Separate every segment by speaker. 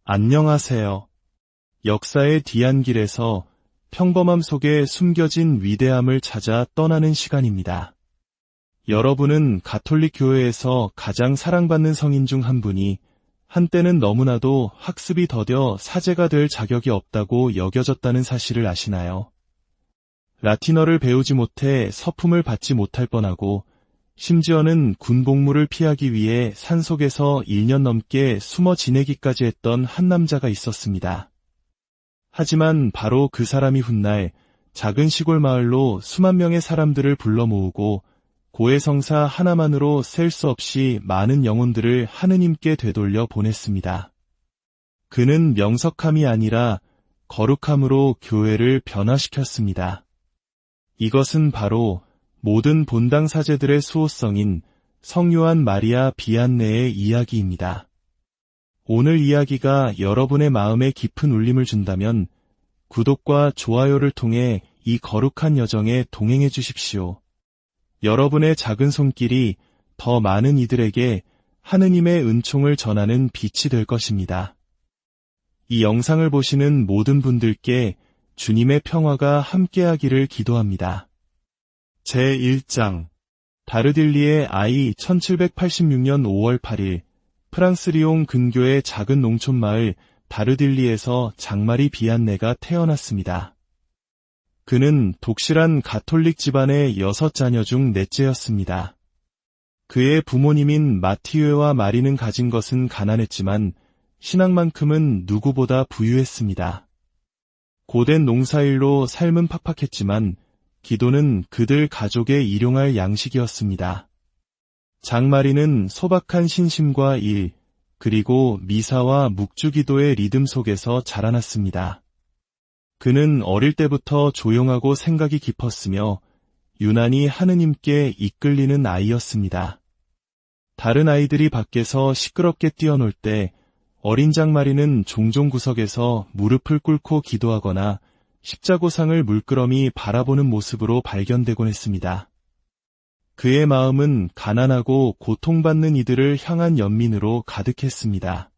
Speaker 1: 안녕하세요. 역사의 뒤안길에서 평범함 속에 숨겨진 위대함을 찾아 떠나는 시간입니다. 여러분은 가톨릭 교회에서 가장 사랑받는 성인 중 한 분이 한때는 너무나도 학습이 더뎌 사제가 될 자격이 없다고 여겨졌다는 사실을 아시나요? 라틴어를 배우지 못해 서품을 받지 못할 뻔하고 심지어는 군복무를 피하기 위해 산속에서 1년 넘게 숨어 지내기까지 했던 한 남자가 있었습니다. 하지만 바로 그 사람이 훗날 작은 시골 마을로 수만 명의 사람들을 불러 모으고 고해성사 하나만으로 셀 수 없이 많은 영혼들을 하느님께 되돌려 보냈습니다. 그는 명석함이 아니라 거룩함으로 교회를 변화시켰습니다. 이것은 바로 모든 본당 사제들의 수호성인 성요한 마리아 비안네의 이야기입니다. 오늘 이야기가 여러분의 마음에 깊은 울림을 준다면 구독과 좋아요를 통해 이 거룩한 여정에 동행해 주십시오. 여러분의 작은 손길이 더 많은 이들에게 하느님의 은총을 전하는 빛이 될 것입니다. 이 영상을 보시는 모든 분들께 주님의 평화가 함께하기를 기도합니다. 제1장 다르딜리의 아이 1786년 5월 8일 프랑스 리옹 근교의 작은 농촌 마을 다르딜리에서 장마리 비안네가 태어났습니다. 그는 독실한 가톨릭 집안의 6자녀 중 넷째였습니다. 그의 부모님인 마티웨와 마리는 가진 것은 가난했지만 신앙만큼은 누구보다 부유했습니다. 고된 농사일로 삶은 팍팍했지만 기도는 그들 가족의 일용할 양식이었습니다. 장마리는 소박한 신심과 일, 그리고 미사와 묵주기도의 리듬 속에서 자라났습니다. 그는 어릴 때부터 조용하고 생각이 깊었으며 유난히 하느님께 이끌리는 아이였습니다. 다른 아이들이 밖에서 시끄럽게 뛰어놀 때 어린 장마리는 종종 구석에서 무릎을 꿇고 기도하거나 십자고상을 물끄러미 바라보는 모습으로 발견되곤 했습니다. 그의 마음은 가난하고 고통받는 이들을 향한 연민으로 가득했습니다.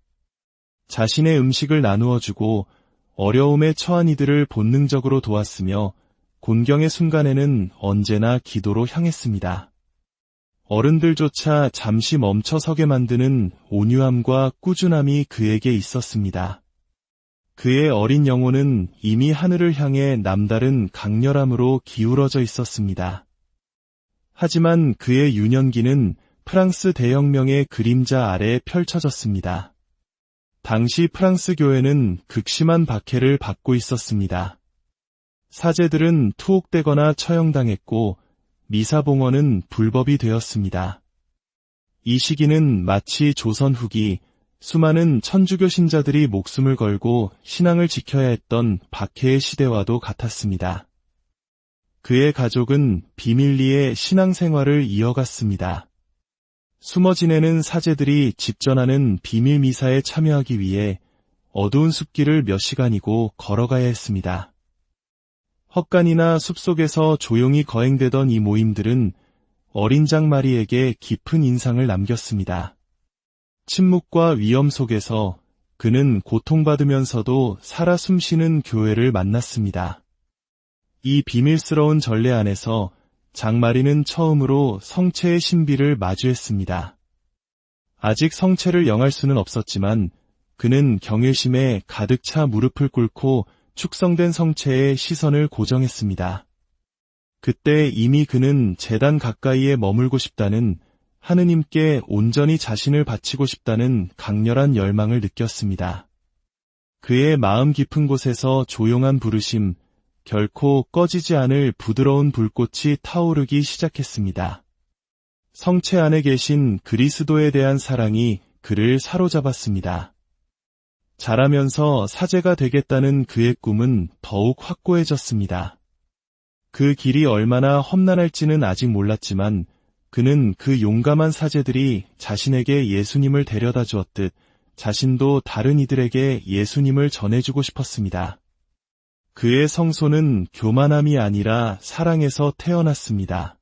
Speaker 1: 자신의 음식을 나누어주고 어려움에 처한 이들을 본능적으로 도왔으며 곤경의 순간에는 언제나 기도로 향했습니다. 어른들조차 잠시 멈춰서게 만드는 온유함과 꾸준함이 그에게 있었습니다. 그의 어린 영혼은 이미 하늘을 향해 남다른 강렬함으로 기울어져 있었습니다. 하지만 그의 유년기는 프랑스 대혁명의 그림자 아래 펼쳐졌습니다. 당시 프랑스 교회는 극심한 박해를 받고 있었습니다. 사제들은 투옥되거나 처형당했고 미사봉헌은 불법이 되었습니다. 이 시기는 마치 조선 후기 수많은 천주교 신자들이 목숨을 걸고 신앙을 지켜야 했던 박해의 시대와도 같았습니다. 그의 가족은 비밀리에 신앙생활을 이어갔습니다. 숨어 지내는 사제들이 집전하는 비밀 미사에 참여하기 위해 어두운 숲길을 몇 시간이고 걸어가야 했습니다. 헛간이나 숲속에서 조용히 거행되던 이 모임들은 어린 장마리에게 깊은 인상을 남겼습니다. 침묵과 위험 속에서 그는 고통받으면서도 살아 숨쉬는 교회를 만났습니다. 이 비밀스러운 전례 안에서 장마리는 처음으로 성체의 신비를 마주했습니다. 아직 성체를 영할 수는 없었지만 그는 경외심에 가득 차 무릎을 꿇고 축성된 성체의 시선을 고정했습니다. 그때 이미 그는 제단 가까이에 머물고 싶다는 하느님께 온전히 자신을 바치고 싶다는 강렬한 열망을 느꼈습니다. 그의 마음 깊은 곳에서 조용한 부르심, 결코 꺼지지 않을 부드러운 불꽃이 타오르기 시작했습니다. 성체 안에 계신 그리스도에 대한 사랑이 그를 사로잡았습니다. 자라면서 사제가 되겠다는 그의 꿈은 더욱 확고해졌습니다. 그 길이 얼마나 험난할지는 아직 몰랐지만 그는 그 용감한 사제들이 자신에게 예수님을 데려다 주었듯 자신도 다른 이들에게 예수님을 전해주고 싶었습니다. 그의 성소는 교만함이 아니라 사랑에서 태어났습니다.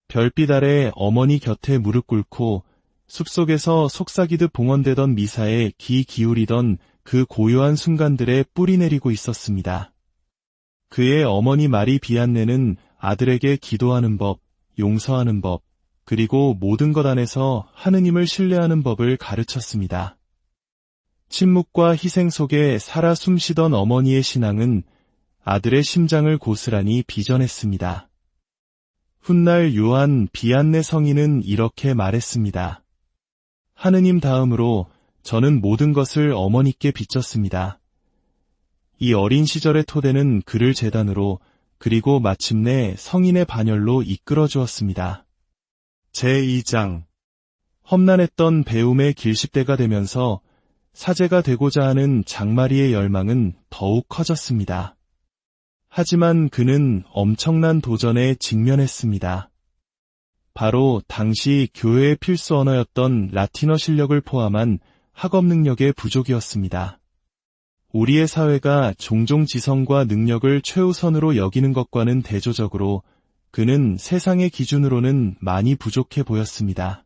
Speaker 1: 별빛 아래 어머니 곁에 무릎 꿇고 숲속에서 속삭이듯 봉헌되던 미사에 귀 기울이던 그 고요한 순간들에 뿌리 내리고 있었습니다. 그의 어머니 마리 비안네는 아들에게 기도하는 법, 용서하는 법, 그리고 모든 것 안에서 하느님을 신뢰하는 법을 가르쳤습니다. 침묵과 희생 속에 살아 숨쉬던 어머니의 신앙은 아들의 심장을 고스란히 빚어냈습니다. 훗날 요한 비안네 성인은 이렇게 말했습니다. 하느님 다음으로 저는 모든 것을 어머니께 비쳤습니다. 이 어린 시절의 토대는 그를 제단으로 그리고 마침내 성인의 반열로 이끌어 주었습니다. 제2장 험난했던 배움의 길십대가 되면서 사제가 되고자 하는 장마리의 열망은 더욱 커졌습니다. 하지만 그는 엄청난 도전에 직면했습니다. 바로 당시 교회의 필수 언어였던 라틴어 실력을 포함한 학업 능력의 부족이었습니다. 우리의 사회가 종종 지성과 능력을 최우선으로 여기는 것과는 대조적으로 그는 세상의 기준으로는 많이 부족해 보였습니다.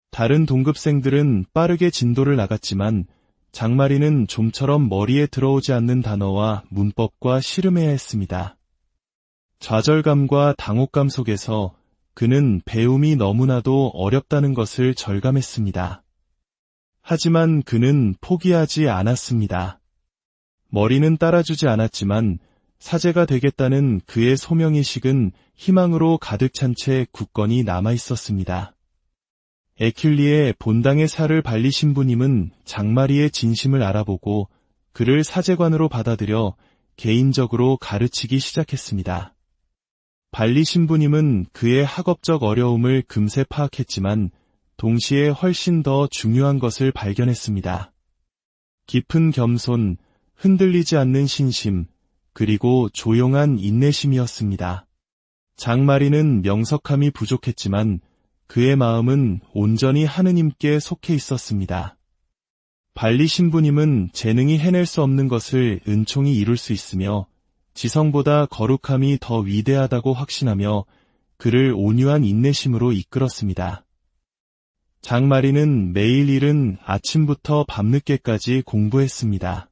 Speaker 1: 다른 동급생들은 빠르게 진도를 나갔지만 장마리는 좀처럼 머리에 들어오지 않는 단어와 문법과 씨름해야 했습니다. 좌절감과 당혹감 속에서 그는 배움이 너무나도 어렵다는 것을 절감했습니다. 하지만 그는 포기하지 않았습니다. 머리는 따라주지 않았지만 사제가 되겠다는 그의 소명의식은 희망으로 가득 찬 채 굳건히 남아있었습니다. 에킬리의 본당의 살을 발리 신부님은 장마리의 진심을 알아보고 그를 사제관으로 받아들여 개인적으로 가르치기 시작했습니다. 발리 신부님은 그의 학업적 어려움을 금세 파악했지만 동시에 훨씬 더 중요한 것을 발견했습니다. 깊은 겸손, 흔들리지 않는 신심, 그리고 조용한 인내심이었습니다. 장마리는 명석함이 부족했지만 그의 마음은 온전히 하느님께 속해 있었습니다. 발리 신부님은 재능이 해낼 수 없는 것을 은총이 이룰 수 있으며 지성보다 거룩함이 더 위대하다고 확신하며 그를 온유한 인내심으로 이끌었습니다. 장마리는 매일 이른 아침부터 밤늦게까지 공부했습니다.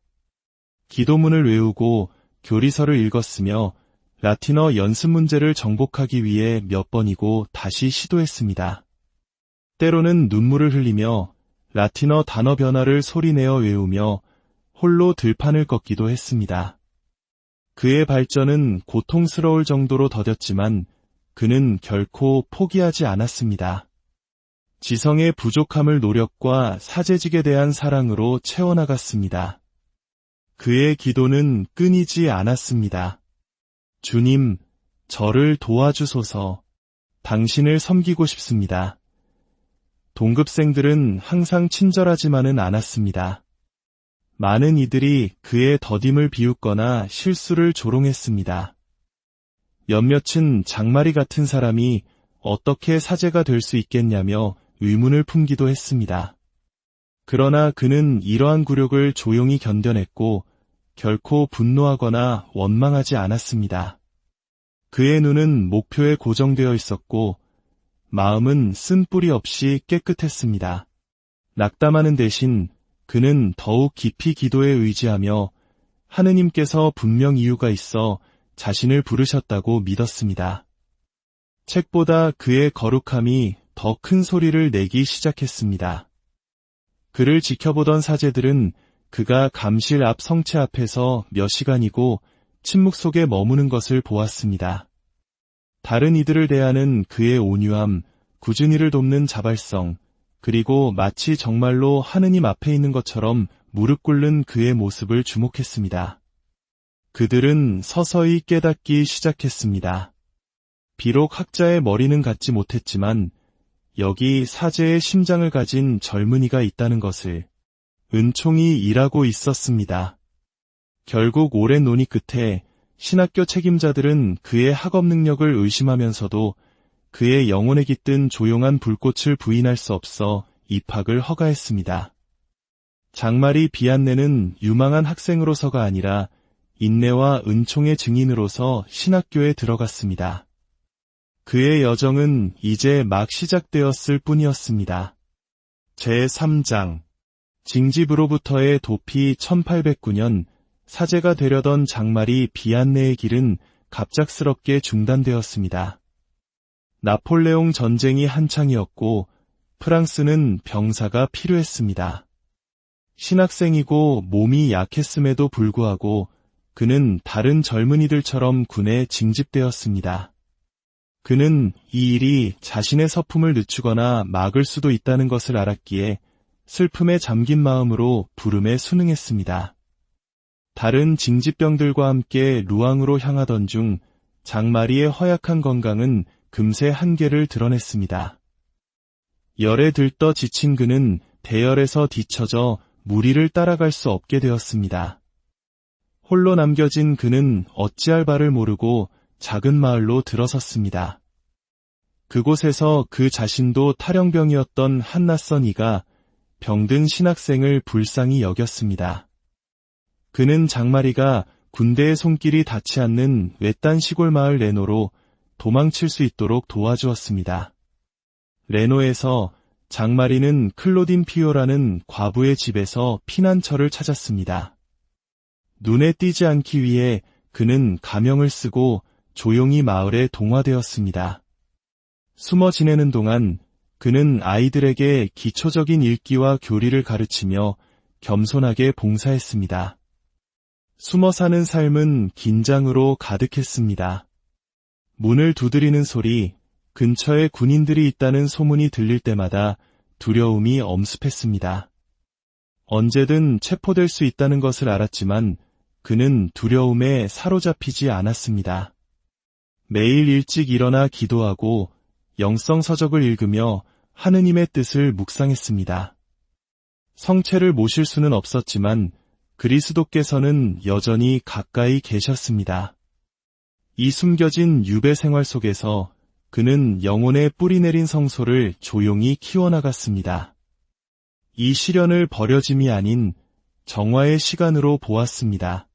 Speaker 1: 기도문을 외우고 교리서를 읽었으며 라틴어 연습 문제를 정복하기 위해 몇 번이고 다시 시도했습니다. 때로는 눈물을 흘리며 라틴어 단어 변화를 소리내어 외우며 홀로 들판을 걷기도 했습니다. 그의 발전은 고통스러울 정도로 더뎠지만 그는 결코 포기하지 않았습니다. 지성의 부족함을 노력과 사제직에 대한 사랑으로 채워나갔습니다. 그의 기도는 끊이지 않았습니다. 주님, 저를 도와주소서. 당신을 섬기고 싶습니다. 동급생들은 항상 친절하지만은 않았습니다. 많은 이들이 그의 더딤을 비웃거나 실수를 조롱했습니다. 몇몇은 장마리 같은 사람이 어떻게 사제가 될 수 있겠냐며 의문을 품기도 했습니다. 그러나 그는 이러한 굴욕을 조용히 견뎌냈고 결코 분노하거나 원망하지 않았습니다. 그의 눈은 목표에 고정되어 있었고 마음은 쓴뿌리 없이 깨끗했습니다. 낙담하는 대신 그는 더욱 깊이 기도에 의지하며 하느님께서 분명 이유가 있어 자신을 부르셨다고 믿었습니다. 책보다 그의 거룩함이 더 큰 소리를 내기 시작했습니다. 그를 지켜보던 사제들은 그가 감실 앞 성체 앞에서 몇 시간이고 침묵 속에 머무는 것을 보았습니다. 다른 이들을 대하는 그의 온유함, 꾸준히를 돕는 자발성, 그리고 마치 정말로 하느님 앞에 있는 것처럼 무릎 꿇는 그의 모습을 주목했습니다. 그들은 서서히 깨닫기 시작했습니다. 비록 학자의 머리는 갖지 못했지만 여기 사제의 심장을 가진 젊은이가 있다는 것을 은총이 일하고 있었습니다. 결국 오랜 논의 끝에 신학교 책임자들은 그의 학업 능력을 의심하면서도 그의 영혼에 깃든 조용한 불꽃을 부인할 수 없어 입학을 허가했습니다. 장마리 비안네는 유망한 학생으로서가 아니라 인내와 은총의 증인으로서 신학교에 들어갔습니다. 그의 여정은 이제 막 시작되었을 뿐이었습니다. 제3장 징집으로부터의 도피 1809년 사제가 되려던 장마리 비안네의 길은 갑작스럽게 중단되었습니다. 나폴레옹 전쟁이 한창이었고 프랑스는 병사가 필요했습니다. 신학생이고 몸이 약했음에도 불구하고 그는 다른 젊은이들처럼 군에 징집되었습니다. 그는 이 일이 자신의 서품을 늦추거나 막을 수도 있다는 것을 알았기에 슬픔에 잠긴 마음으로 부름에 순응했습니다. 다른 징집병들과 함께 루앙으로 향하던 중 장마리의 허약한 건강은 금세 한계를 드러냈습니다. 열에 들떠 지친 그는 대열에서 뒤처져 무리를 따라갈 수 없게 되었습니다. 홀로 남겨진 그는 어찌할 바를 모르고 작은 마을로 들어섰습니다. 그곳에서 그 자신도 탈영병이었던 한 낯선 이가 병든 신학생을 불쌍히 여겼습니다. 그는 장마리가 군대의 손길이 닿지 않는 외딴 시골 마을 레노로 도망칠 수 있도록 도와주었습니다. 레노에서 장마리는 클로딘 피오라는 과부의 집에서 피난처를 찾았습니다. 눈에 띄지 않기 위해 그는 가명을 쓰고 조용히 마을에 동화되었습니다. 숨어 지내는 동안 그는 아이들에게 기초적인 읽기와 교리를 가르치며 겸손하게 봉사했습니다. 숨어 사는 삶은 긴장으로 가득했습니다. 문을 두드리는 소리, 근처에 군인들이 있다는 소문이 들릴 때마다 두려움이 엄습했습니다. 언제든 체포될 수 있다는 것을 알았지만 그는 두려움에 사로잡히지 않았습니다. 매일 일찍 일어나 기도하고 영성 서적을 읽으며 하느님의 뜻을 묵상했습니다. 성체를 모실 수는 없었지만 그리스도께서는 여전히 가까이 계셨습니다. 이 숨겨진 유배 생활 속에서 그는 영혼에 뿌리내린 성소를 조용히 키워나갔습니다. 이 시련을 버려짐이 아닌 정화의 시간으로 보았습니다.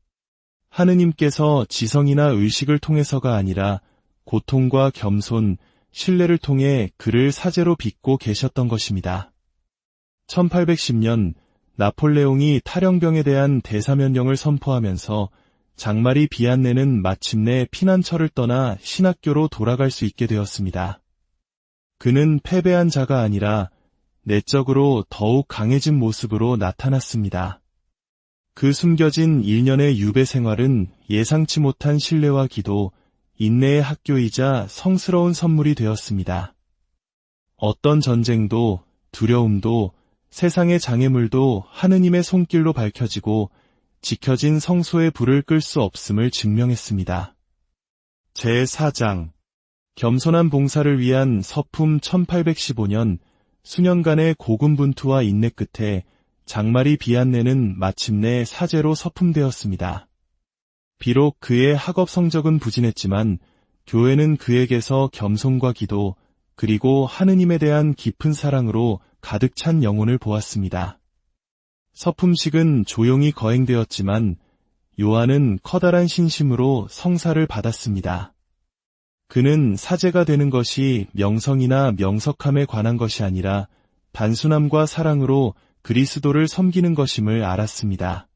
Speaker 1: 하느님께서 지성이나 의식을 통해서가 아니라 고통과 겸손, 신뢰를 통해 그를 사제로 빚고 계셨던 것입니다. 1810년 나폴레옹이 탈영병에 대한 대사면령을 선포하면서 장마리 비안네는 마침내 피난처를 떠나 신학교로 돌아갈 수 있게 되었습니다. 그는 패배한 자가 아니라 내적으로 더욱 강해진 모습으로 나타났습니다. 그 숨겨진 1년의 유배 생활은 예상치 못한 신뢰와 기도, 인내의 학교이자 성스러운 선물이 되었습니다. 어떤 전쟁도, 두려움도, 세상의 장애물도 하느님의 손길로 밝혀지고 지켜진 성소의 불을 끌 수 없음을 증명했습니다. 제4장 겸손한 봉사를 위한 서품 1815년 수년간의 고군분투와 인내 끝에 장마리 비안네는 마침내 사제로 서품되었습니다. 비록 그의 학업 성적은 부진했지만 교회는 그에게서 겸손과 기도 그리고 하느님에 대한 깊은 사랑으로 가득 찬 영혼을 보았습니다. 서품식은 조용히 거행되었지만 요한은 커다란 신심으로 성사를 받았습니다. 그는 사제가 되는 것이 명성이나 명석함에 관한 것이 아니라 단순함과 사랑으로 그리스도를 섬기는 것임을 알았습니다.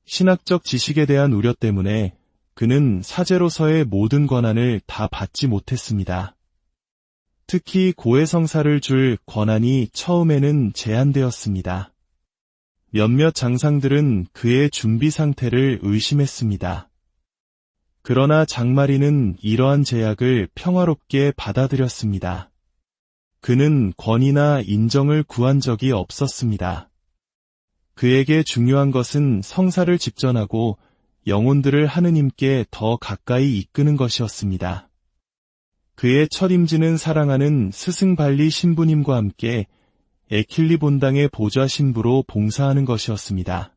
Speaker 1: 신학적 지식에 대한 우려 때문에 그는 사제로서의 모든 권한을 다 받지 못했습니다. 특히 고해성사를 줄 권한이 처음에는 제한되었습니다. 몇몇 장상들은 그의 준비 상태를 의심했습니다. 그러나 장마리는 이러한 제약을 평화롭게 받아들였습니다. 그는 권위나 인정을 구한 적이 없었습니다. 그에게 중요한 것은 성사를 집전하고 영혼들을 하느님께 더 가까이 이끄는 것이었습니다. 그의 첫 임지는 사랑하는 스승 발리 신부님과 함께 에킬리 본당의 보좌 신부로 봉사하는 것이었습니다.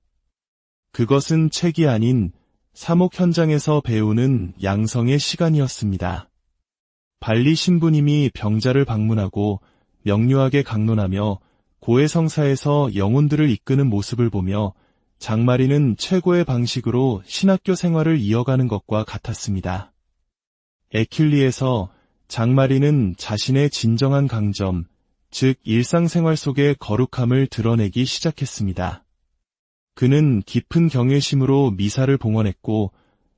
Speaker 1: 그것은 책이 아닌 사목 현장에서 배우는 양성의 시간이었습니다. 발리 신부님이 병자를 방문하고 명료하게 강론하며 고해성사에서 영혼들을 이끄는 모습을 보며 장마리는 최고의 방식으로 신학교 생활을 이어가는 것과 같았습니다. 에킬리에서 장마리는 자신의 진정한 강점, 즉 일상생활 속의 거룩함을 드러내기 시작했습니다. 그는 깊은 경외심으로 미사를 봉헌했고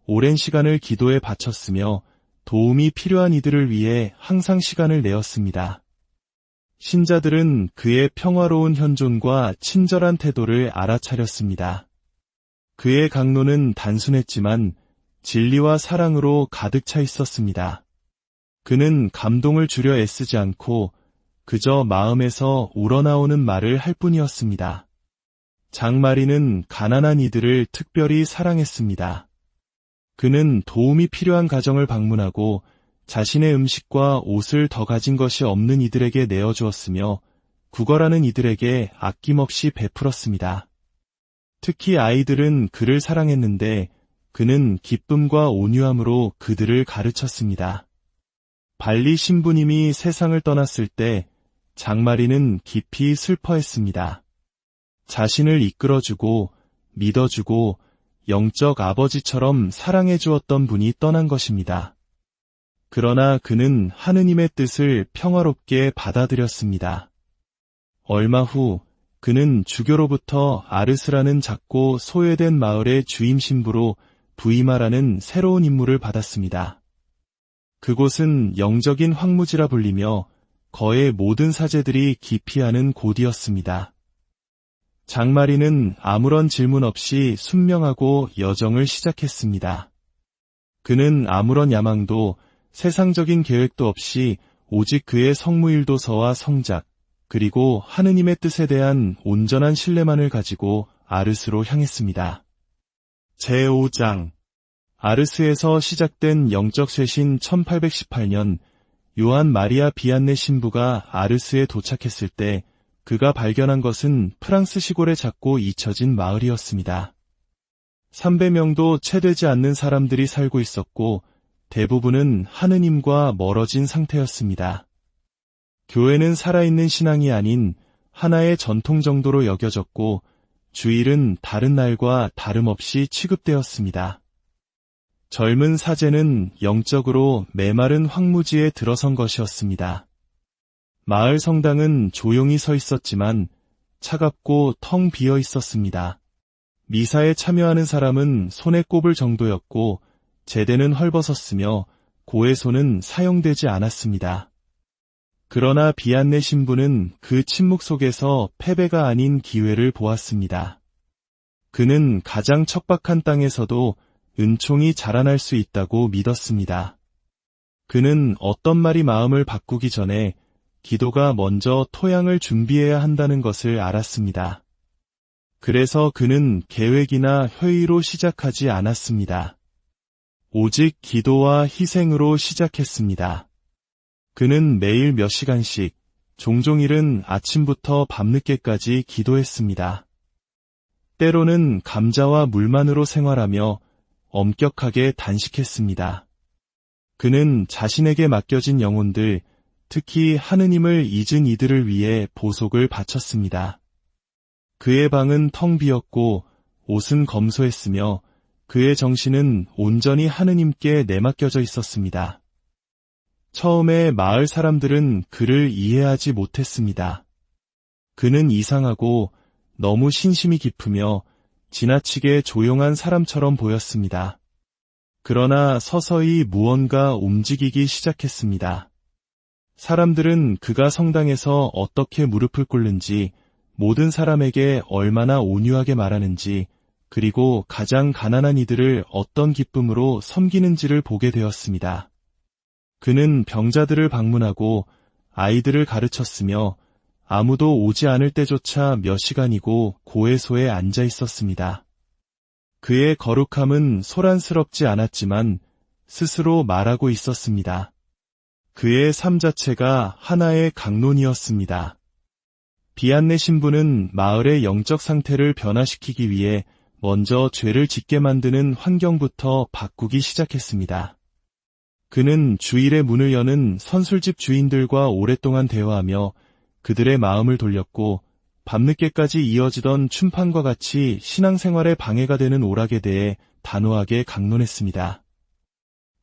Speaker 1: 오랜 시간을 기도에 바쳤으며 도움이 필요한 이들을 위해 항상 시간을 내었습니다. 신자들은 그의 평화로운 현존과 친절한 태도를 알아차렸습니다. 그의 강론은 단순했지만 진리와 사랑으로 가득 차 있었습니다. 그는 감동을 주려 애쓰지 않고 그저 마음에서 우러나오는 말을 할 뿐이었습니다. 장마리는 가난한 이들을 특별히 사랑했습니다. 그는 도움이 필요한 가정을 방문하고 자신의 음식과 옷을 더 가진 것이 없는 이들에게 내어주었으며 구걸하는 이들에게 아낌없이 베풀었습니다. 특히 아이들은 그를 사랑했는데 그는 기쁨과 온유함으로 그들을 가르쳤습니다. 발리 신부님이 세상을 떠났을 때 장마리는 깊이 슬퍼했습니다. 자신을 이끌어주고 믿어주고 영적 아버지처럼 사랑해주었던 분이 떠난 것입니다. 그러나 그는 하느님의 뜻을 평화롭게 받아들였습니다. 얼마 후 그는 주교로부터 아르스라는 작고 소외된 마을의 주임 신부로 부이마라는 새로운 임무를 받았습니다. 그곳은 영적인 황무지라 불리며 거의 모든 사제들이 기피하는 곳이었습니다. 장마리는 아무런 질문 없이 순명하고 여정을 시작했습니다. 그는 아무런 야망도 세상적인 계획도 없이 오직 그의 성무일도서와 성작, 그리고 하느님의 뜻에 대한 온전한 신뢰만을 가지고 아르스로 향했습니다. 제5장 아르스에서 시작된 영적 쇄신 1818년 요한 마리아 비안네 신부가 아르스에 도착했을 때 그가 발견한 것은 프랑스 시골의 작고 잊혀진 마을이었습니다. 300명도 채 되지 않는 사람들이 살고 있었고 대부분은 하느님과 멀어진 상태였습니다. 교회는 살아있는 신앙이 아닌 하나의 전통 정도로 여겨졌고 주일은 다른 날과 다름없이 취급되었습니다. 젊은 사제는 영적으로 메마른 황무지에 들어선 것이었습니다. 마을 성당은 조용히 서 있었지만 차갑고 텅 비어 있었습니다. 미사에 참여하는 사람은 손에 꼽을 정도였고 제대는 헐벗었으며 고해소는 사용되지 않았습니다. 그러나 비안네 신부는 그 침묵 속에서 패배가 아닌 기회를 보았습니다. 그는 가장 척박한 땅에서도 은총이 자라날 수 있다고 믿었습니다. 그는 어떤 말이 마음을 바꾸기 전에 기도가 먼저 토양을 준비해야 한다는 것을 알았습니다. 그래서 그는 계획이나 회의로 시작하지 않았습니다. 오직 기도와 희생으로 시작했습니다. 그는 매일 몇 시간씩, 종종 이른 아침부터 밤늦게까지 기도했습니다. 때로는 감자와 물만으로 생활하며 엄격하게 단식했습니다. 그는 자신에게 맡겨진 영혼들, 특히 하느님을 잊은 이들을 위해 보속을 바쳤습니다. 그의 방은 텅 비었고 옷은 검소했으며 그의 정신은 온전히 하느님께 내맡겨져 있었습니다. 처음에 마을 사람들은 그를 이해하지 못했습니다. 그는 이상하고 너무 신심이 깊으며 지나치게 조용한 사람처럼 보였습니다. 그러나 서서히 무언가 움직이기 시작했습니다. 사람들은 그가 성당에서 어떻게 무릎을 꿇는지, 모든 사람에게 얼마나 온유하게 말하는지, 그리고 가장 가난한 이들을 어떤 기쁨으로 섬기는지를 보게 되었습니다. 그는 병자들을 방문하고 아이들을 가르쳤으며 아무도 오지 않을 때조차 몇 시간이고 고해소에 앉아 있었습니다. 그의 거룩함은 소란스럽지 않았지만 스스로 말하고 있었습니다. 그의 삶 자체가 하나의 강론이었습니다. 비안네 신부는 마을의 영적 상태를 변화시키기 위해 먼저 죄를 짓게 만드는 환경부터 바꾸기 시작했습니다. 그는 주일에 문을 여는 선술집 주인들과 오랫동안 대화하며 그들의 마음을 돌렸고 밤늦게까지 이어지던 춤판과 같이 신앙생활에 방해가 되는 오락에 대해 단호하게 강론했습니다.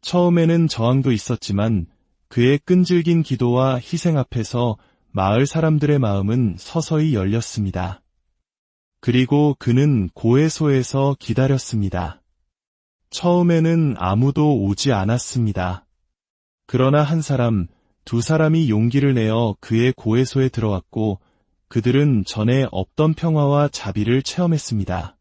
Speaker 1: 처음에는 저항도 있었지만 그의 끈질긴 기도와 희생 앞에서 마을 사람들의 마음은 서서히 열렸습니다. 그리고 그는 고해소에서 기다렸습니다. 처음에는 아무도 오지 않았습니다. 그러나 한 사람, 두 사람이 용기를 내어 그의 고해소에 들어왔고 그들은 전에 없던 평화와 자비를 체험했습니다.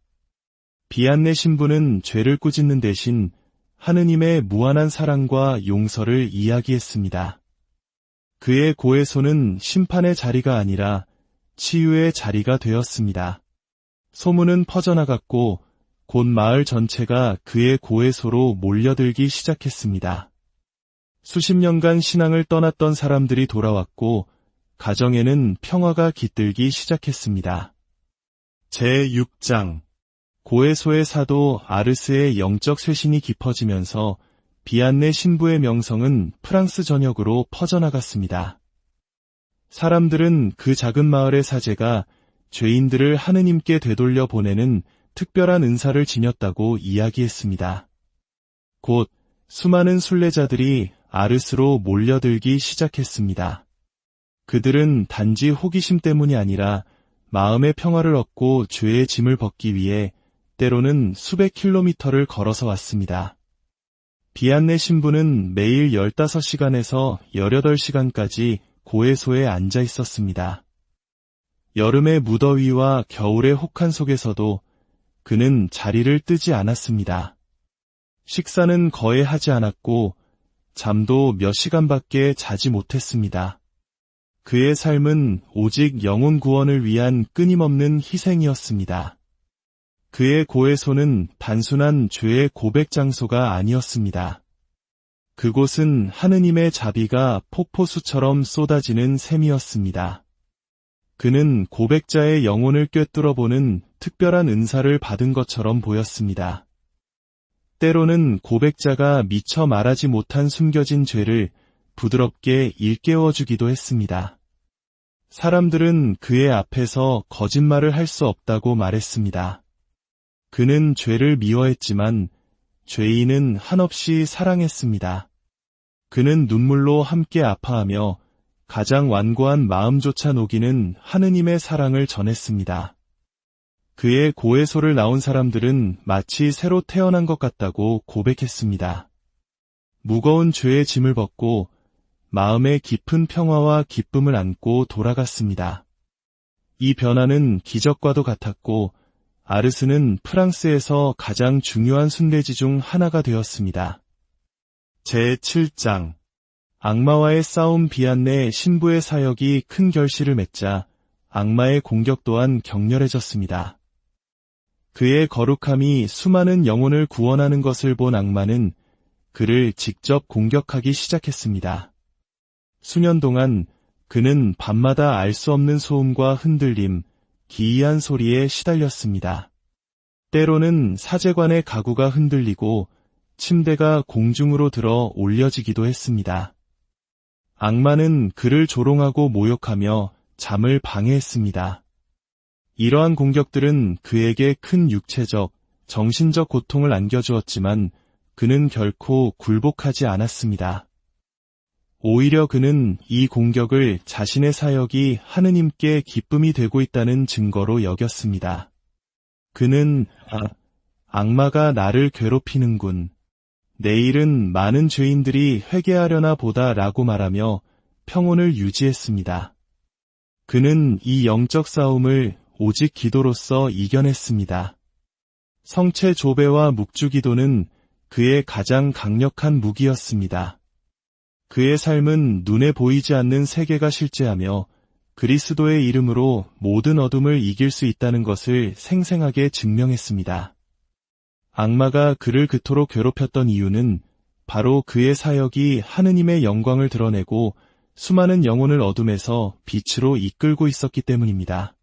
Speaker 1: 비안네 신부는 죄를 꾸짖는 대신 하느님의 무한한 사랑과 용서를 이야기했습니다. 그의 고해소는 심판의 자리가 아니라 치유의 자리가 되었습니다. 소문은 퍼져나갔고 곧 마을 전체가 그의 고해소로 몰려들기 시작했습니다. 수십 년간 신앙을 떠났던 사람들이 돌아왔고 가정에는 평화가 깃들기 시작했습니다. 제6장 고해소의 사도 아르스의 영적 쇄신이 깊어지면서 비안네 신부의 명성은 프랑스 전역으로 퍼져나갔습니다. 사람들은 그 작은 마을의 사제가 죄인들을 하느님께 되돌려 보내는 특별한 은사를 지녔다고 이야기했습니다. 곧 수많은 순례자들이 아르스로 몰려들기 시작했습니다. 그들은 단지 호기심 때문이 아니라 마음의 평화를 얻고 죄의 짐을 벗기 위해 때로는 수백 킬로미터를 걸어서 왔습니다. 비안네 신부는 매일 15시간에서 18시간까지 고해소에 앉아 있었습니다. 여름의 무더위와 겨울의 혹한 속에서도 그는 자리를 뜨지 않았습니다. 식사는 거의 하지 않았고 잠도 몇 시간밖에 자지 못했습니다. 그의 삶은 오직 영혼 구원을 위한 끊임없는 희생이었습니다. 그의 고해소는 단순한 죄의 고백 장소가 아니었습니다. 그곳은 하느님의 자비가 폭포수처럼 쏟아지는 샘이었습니다. 그는 고백자의 영혼을 꿰뚫어보는 특별한 은사를 받은 것처럼 보였습니다. 때로는 고백자가 미처 말하지 못한 숨겨진 죄를 부드럽게 일깨워주기도 했습니다. 사람들은 그의 앞에서 거짓말을 할 수 없다고 말했습니다. 그는 죄를 미워했지만 죄인은 한없이 사랑했습니다. 그는 눈물로 함께 아파하며 가장 완고한 마음조차 녹이는 하느님의 사랑을 전했습니다. 그의 고해소를 나온 사람들은 마치 새로 태어난 것 같다고 고백했습니다. 무거운 죄의 짐을 벗고 마음의 깊은 평화와 기쁨을 안고 돌아갔습니다. 이 변화는 기적과도 같았고 아르스는 프랑스에서 가장 중요한 순례지 중 하나가 되었습니다. 제7장 악마와의 싸움. 비안네 신부의 사역이 큰 결실을 맺자 악마의 공격 또한 격렬해졌습니다. 그의 거룩함이 수많은 영혼을 구원하는 것을 본 악마는 그를 직접 공격하기 시작했습니다. 수년 동안 그는 밤마다 알 수 없는 소음과 흔들림, 기이한 소리에 시달렸습니다. 때로는 사제관의 가구가 흔들리고 침대가 공중으로 들어 올려지기도 했습니다. 악마는 그를 조롱하고 모욕하며 잠을 방해했습니다. 이러한 공격들은 그에게 큰 육체적, 정신적 고통을 안겨주었지만 그는 결코 굴복하지 않았습니다. 오히려 그는 이 공격을 자신의 사역이 하느님께 기쁨이 되고 있다는 증거로 여겼습니다. 그는 악마가 나를 괴롭히는군. 내일은 많은 죄인들이 회개하려나 보다 라고 말하며 평온을 유지했습니다. 그는 이 영적 싸움을 오직 기도로서 이겨냈습니다. 성체 조배와 묵주기도는 그의 가장 강력한 무기였습니다. 그의 삶은 눈에 보이지 않는 세계가 실제하며 그리스도의 이름으로 모든 어둠을 이길 수 있다는 것을 생생하게 증명했습니다. 악마가 그를 그토록 괴롭혔던 이유는 바로 그의 사역이 하느님의 영광을 드러내고 수많은 영혼을 어둠에서 빛으로 이끌고 있었기 때문입니다.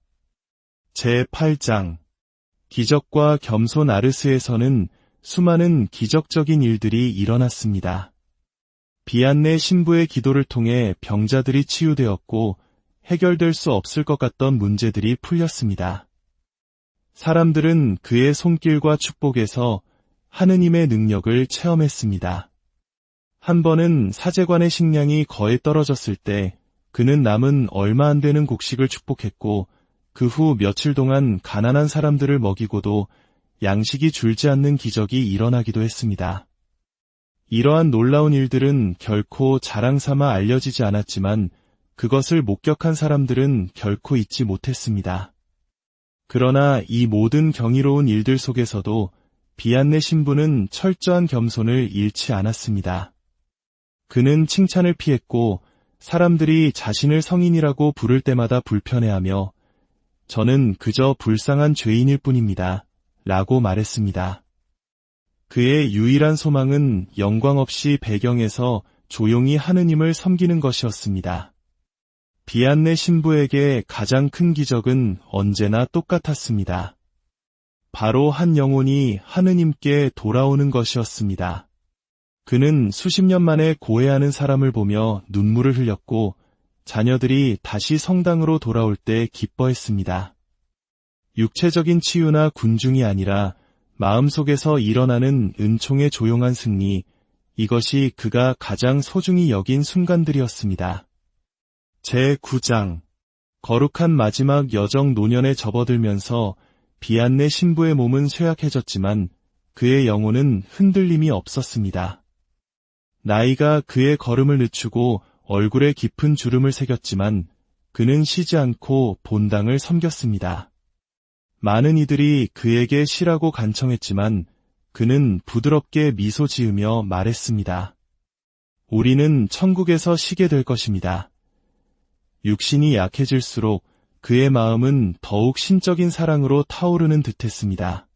Speaker 1: 제8장 기적과 겸손. 아르스에서는 수많은 기적적인 일들이 일어났습니다. 비안네 신부의 기도를 통해 병자들이 치유되었고 해결될 수 없을 것 같던 문제들이 풀렸습니다. 사람들은 그의 손길과 축복에서 하느님의 능력을 체험했습니다. 한 번은 사제관의 식량이 거의 떨어졌을 때 그는 남은 얼마 안 되는 곡식을 축복했고 그 후 며칠 동안 가난한 사람들을 먹이고도 양식이 줄지 않는 기적이 일어나기도 했습니다. 이러한 놀라운 일들은 결코 자랑 삼아 알려지지 않았지만 그것을 목격한 사람들은 결코 잊지 못했습니다. 그러나 이 모든 경이로운 일들 속에서도 비안네 신부는 철저한 겸손을 잃지 않았습니다. 그는 칭찬을 피했고 사람들이 자신을 성인이라고 부를 때마다 불편해하며 저는 그저 불쌍한 죄인일 뿐입니다. 라고 말했습니다. 그의 유일한 소망은 영광 없이 배경에서 조용히 하느님을 섬기는 것이었습니다. 비안네 신부에게 가장 큰 기적은 언제나 똑같았습니다. 바로 한 영혼이 하느님께 돌아오는 것이었습니다. 그는 수십 년 만에 고해하는 사람을 보며 눈물을 흘렸고 자녀들이 다시 성당으로 돌아올 때 기뻐했습니다. 육체적인 치유나 군중이 아니라 마음속에서 일어나는 은총의 조용한 승리, 이것이 그가 가장 소중히 여긴 순간들이었습니다. 제9장 거룩한 마지막 여정 노년에 접어들면서 비안네 신부의 몸은 쇠약해졌지만 그의 영혼은 흔들림이 없었습니다. 나이가 그의 걸음을 늦추고 얼굴에 깊은 주름을 새겼지만 그는 쉬지 않고 본당을 섬겼습니다. 많은 이들이 그에게 쉬라고 간청했지만 그는 부드럽게 미소 지으며 말했습니다. 우리는 천국에서 쉬게 될 것입니다. 육신이 약해질수록 그의 마음은 더욱 신적인 사랑으로 타오르는 듯했습니다.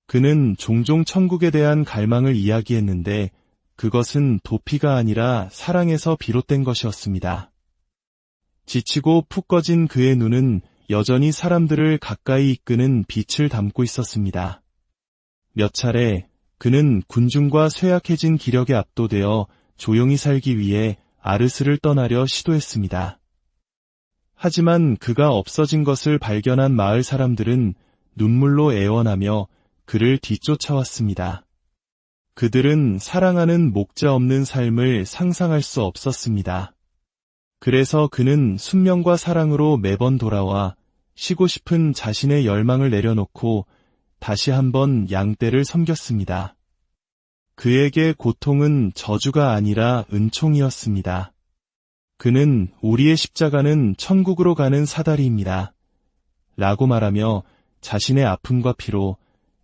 Speaker 1: 그는 종종 천국에 대한 갈망을 이야기했는데 그것은 도피가 아니라 사랑에서 비롯된 것이었습니다. 지치고 푹 꺼진 그의 눈은 여전히 사람들을 가까이 이끄는 빛을 담고 있었습니다. 몇 차례 그는 군중과 쇠약해진 기력에 압도되어 조용히 살기 위해 아르스를 떠나려 시도했습니다. 하지만 그가 없어진 것을 발견한 마을 사람들은 눈물로 애원하며 그를 뒤쫓아왔습니다. 그들은 사랑하는 목자 없는 삶을 상상할 수 없었습니다. 그래서 그는 순명과 사랑으로 매번 돌아와 쉬고 싶은 자신의 열망을 내려놓고 다시 한번 양떼를 섬겼습니다. 그에게 고통은 저주가 아니라 은총이었습니다. 그는 우리의 십자가는 천국으로 가는 사다리입니다. 라고 말하며 자신의 아픔과 피로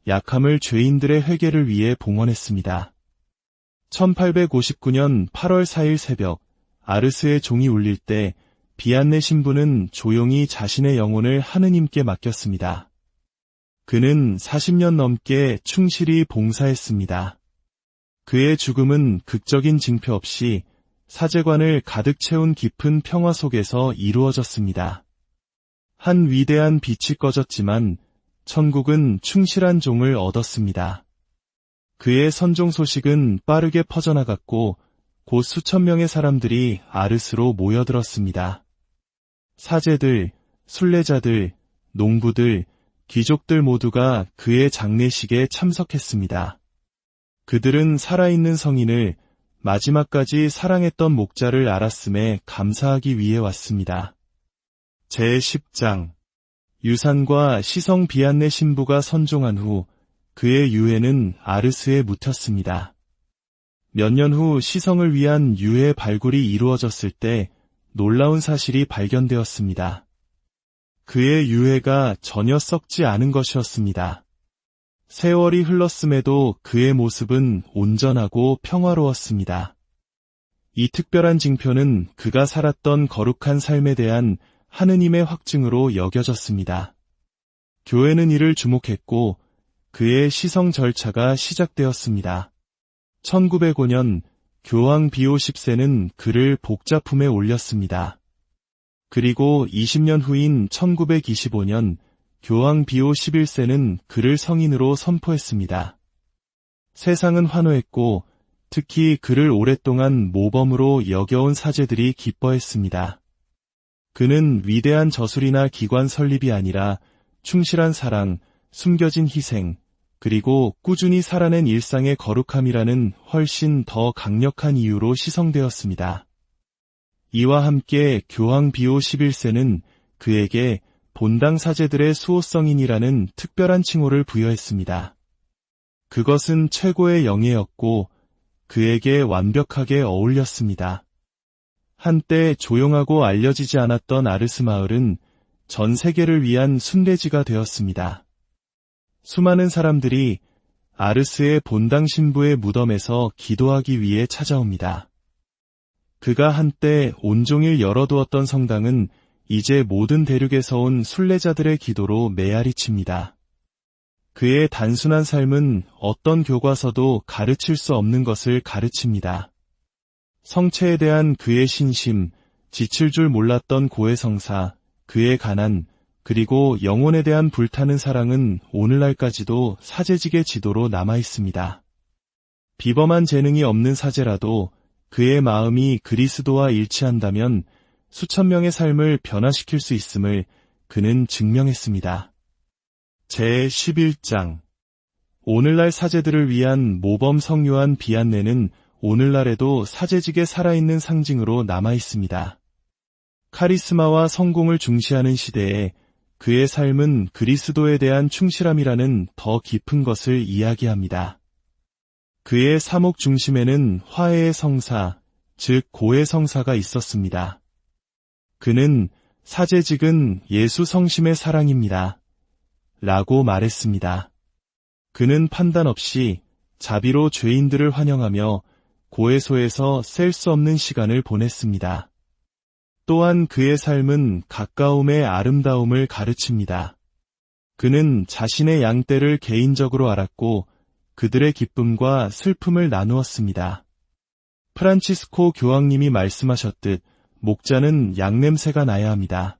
Speaker 1: 약함을 죄인들의 회개를 위해 봉헌했습니다. 1859년 8월 4일 새벽 아르스의 종이 울릴 때 비안네 신부는 조용히 자신의 영혼을 하느님께 맡겼습니다. 그는 40년 넘게 충실히 봉사했습니다. 그의 죽음은 극적인 징표 없이 사제관을 가득 채운 깊은 평화 속에서 이루어졌습니다. 한 위대한 빛이 꺼졌지만 천국은 충실한 종을 얻었습니다. 그의 선종 소식은 빠르게 퍼져나갔고 곧 수천 명의 사람들이 아르스로 모여들었습니다. 사제들, 순례자들, 농부들, 귀족들 모두가 그의 장례식에 참석했습니다. 그들은 살아있는 성인을 마지막까지 사랑했던 목자를 알았음에 감사하기 위해 왔습니다. 제10장 유산과 시성 비안네 신부가 선종한 후 그의 유해는 아르스에 묻혔습니다. 몇 년 후 시성을 위한 유해 발굴이 이루어졌을 때 놀라운 사실이 발견되었습니다. 그의 유해가 전혀 썩지 않은 것이었습니다. 세월이 흘렀음에도 그의 모습은 온전하고 평화로웠습니다. 이 특별한 징표는 그가 살았던 거룩한 삶에 대한 하느님의 확증으로 여겨졌습니다. 교회는 이를 주목했고 그의 시성 절차가 시작되었습니다. 1905년 교황 비오 10세는 그를 복자품에 올렸습니다. 그리고 20년 후인 1925년 교황 비오 11세는 그를 성인으로 선포했습니다. 세상은 환호했고 특히 그를 오랫동안 모범으로 여겨온 사제들이 기뻐했습니다. 그는 위대한 저술이나 기관 설립이 아니라 충실한 사랑, 숨겨진 희생, 그리고 꾸준히 살아낸 일상의 거룩함이라는 훨씬 더 강력한 이유로 시성되었습니다. 이와 함께 교황 비오 11세는 그에게 본당 사제들의 수호성인이라는 특별한 칭호를 부여했습니다. 그것은 최고의 영예였고 그에게 완벽하게 어울렸습니다. 한때 조용하고 알려지지 않았던 아르스 마을은 전 세계를 위한 순례지가 되었습니다. 수많은 사람들이 아르스의 본당 신부의 무덤에서 기도하기 위해 찾아옵니다. 그가 한때 온종일 열어두었던 성당은 이제 모든 대륙에서 온 순례자들의 기도로 메아리칩니다. 그의 단순한 삶은 어떤 교과서도 가르칠 수 없는 것을 가르칩니다. 성체에 대한 그의 신심, 지칠 줄 몰랐던 고해성사, 그의 가난, 그리고 영혼에 대한 불타는 사랑은 오늘날까지도 사제직의 지도로 남아있습니다. 비범한 재능이 없는 사제라도 그의 마음이 그리스도와 일치한다면 수천 명의 삶을 변화시킬 수 있음을 그는 증명했습니다. 제11장 오늘날 사제들을 위한 모범 성요한 비안네는 오늘날에도 사제직의 살아있는 상징으로 남아있습니다. 카리스마와 성공을 중시하는 시대에 그의 삶은 그리스도에 대한 충실함이라는 더 깊은 것을 이야기합니다. 그의 사목 중심에는 화해의 성사, 즉 고해 성사가 있었습니다. 그는 사제직은 예수 성심의 사랑입니다. 라고 말했습니다. 그는 판단 없이 자비로 죄인들을 환영하며 고해소에서 셀 수 없는 시간을 보냈습니다. 또한 그의 삶은 가까움의 아름다움을 가르칩니다. 그는 자신의 양떼를 개인적으로 알았고 그들의 기쁨과 슬픔을 나누었습니다. 프란치스코 교황님이 말씀하셨듯 목자는 양 냄새가 나야 합니다.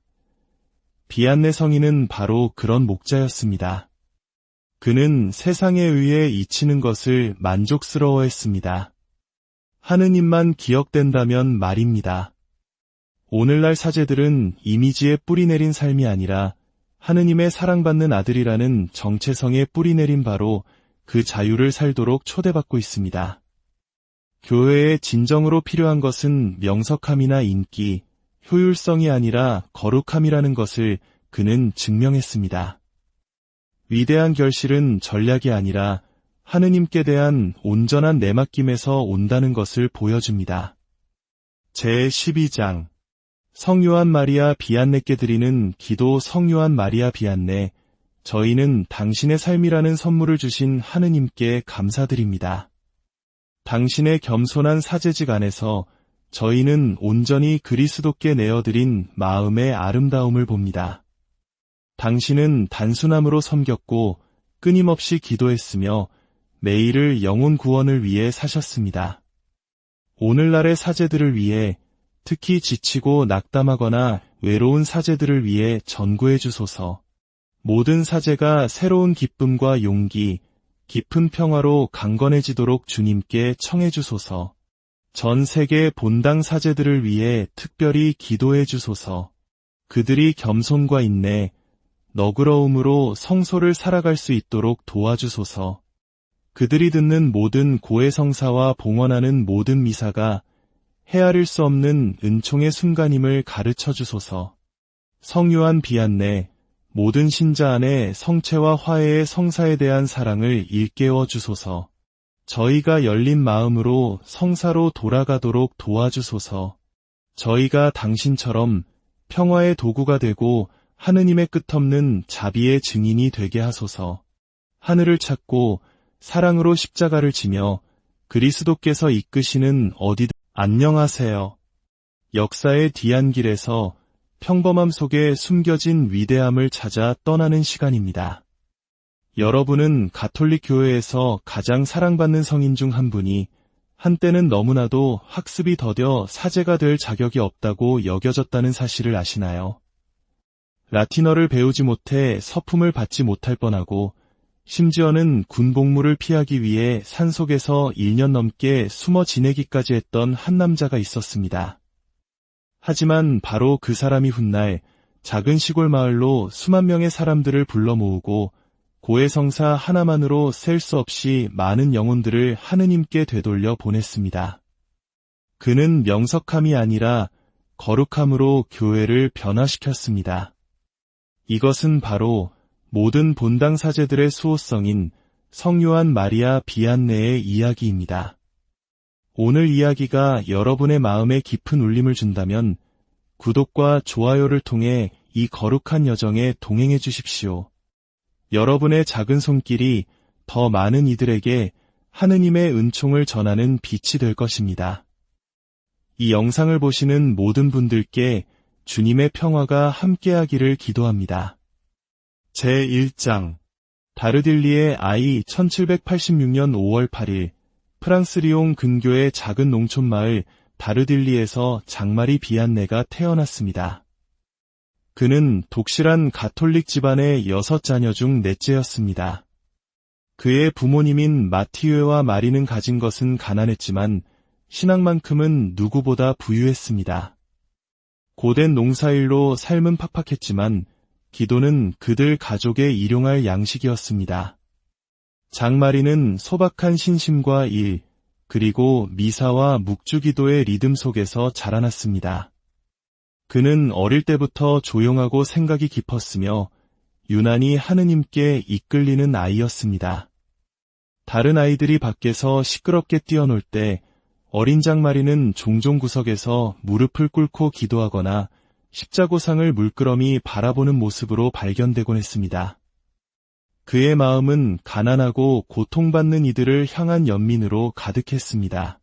Speaker 1: 비안네 성인은 바로 그런 목자였습니다. 그는 세상에 의해 잊히는 것을 만족스러워했습니다. 하느님만 기억된다면 말입니다. 오늘날 사제들은 이미지에 뿌리내린 삶이 아니라 하느님의 사랑받는 아들이라는 정체성에 뿌리내린 바로 그 자유를 살도록 초대받고 있습니다. 교회에 진정으로 필요한 것은 명석함이나 인기, 효율성이 아니라 거룩함이라는 것을 그는 증명했습니다. 위대한 결실은 전략이 아니라 하느님께 대한 온전한 내맡김에서 온다는 것을 보여줍니다. 제12장 성요한 마리아 비안네께 드리는 기도. 성요한 마리아 비안네, 저희는 당신의 삶이라는 선물을 주신 하느님께 감사드립니다. 당신의 겸손한 사제직 안에서 저희는 온전히 그리스도께 내어드린 마음의 아름다움을 봅니다. 당신은 단순함으로 섬겼고 끊임없이 기도했으며 매일을 영혼 구원을 위해 사셨습니다. 오늘날의 사제들을 위해, 특히 지치고 낙담하거나 외로운 사제들을 위해 전구해 주소서. 모든 사제가 새로운 기쁨과 용기, 깊은 평화로 강건해지도록 주님께 청해 주소서. 전 세계 본당 사제들을 위해 특별히 기도해 주소서. 그들이 겸손과 인내, 너그러움으로 성소를 살아갈 수 있도록 도와주소서. 그들이 듣는 모든 고해 성사와 봉헌하는 모든 미사가 헤아릴 수 없는 은총의 순간임을 가르쳐 주소서. 성요한 비안네, 모든 신자 안에 성체와 화해의 성사에 대한 사랑을 일깨워 주소서. 저희가 열린 마음으로 성사로 돌아가도록 도와주소서. 저희가 당신처럼 평화의 도구가 되고 하느님의 끝없는 자비의 증인이 되게 하소서. 하늘을 찾고 사랑으로 십자가를 지며 그리스도께서 이끄시는 어디든 안녕하세요. 역사의 뒤안길에서 평범함 속에 숨겨진 위대함을 찾아 떠나는 시간입니다. 여러분은 가톨릭 교회에서 가장 사랑받는 성인 중 한 분이 한때는 너무나도 학습이 더뎌 사제가 될 자격이 없다고 여겨졌다는 사실을 아시나요? 라틴어를 배우지 못해 서품을 받지 못할 뻔하고 심지어는 군 복무를 피하기 위해 산속에서 1년 넘게 숨어 지내기까지 했던 한 남자가 있었습니다. 하지만 바로 그 사람이 훗날 작은 시골 마을로 수만 명의 사람들을 불러 모으고 고해성사 하나만으로 셀 수 없이 많은 영혼들을 하느님께 되돌려 보냈습니다. 그는 명석함이 아니라 거룩함으로 교회를 변화시켰습니다. 이것은 바로 모든 본당 사제들의 수호성인 성요한 마리아 비안네의 이야기입니다. 오늘 이야기가 여러분의 마음에 깊은 울림을 준다면 구독과 좋아요를 통해 이 거룩한 여정에 동행해 주십시오. 여러분의 작은 손길이 더 많은 이들에게 하느님의 은총을 전하는 빛이 될 것입니다. 이 영상을 보시는 모든 분들께 주님의 평화가 함께하기를 기도합니다. 제1장 다르딜리의 아이 1786년 5월 8일 프랑스 리옹 근교의 작은 농촌마을 다르딜리에서 장마리 비안네가 태어났습니다. 그는 독실한 가톨릭 집안의 6자녀 중 넷째였습니다. 그의 부모님인 마티웨와 마리는 가진 것은 가난했지만 신앙만큼은 누구보다 부유했습니다. 고된 농사일로 삶은 팍팍했지만 기도는 그들 가족의 일용할 양식이었습니다. 장마리는 소박한 신심과 일, 그리고 미사와 묵주기도의 리듬 속에서 자라났습니다. 그는 어릴 때부터 조용하고 생각이 깊었으며 유난히 하느님께 이끌리는 아이였습니다. 다른 아이들이 밖에서 시끄럽게 뛰어놀 때 어린 장마리는 종종 구석에서 무릎을 꿇고 기도하거나 십자고상을 물끄러미 바라보는 모습으로 발견되곤 했습니다. 그의 마음은 가난하고 고통받는 이들을 향한 연민으로 가득했습니다.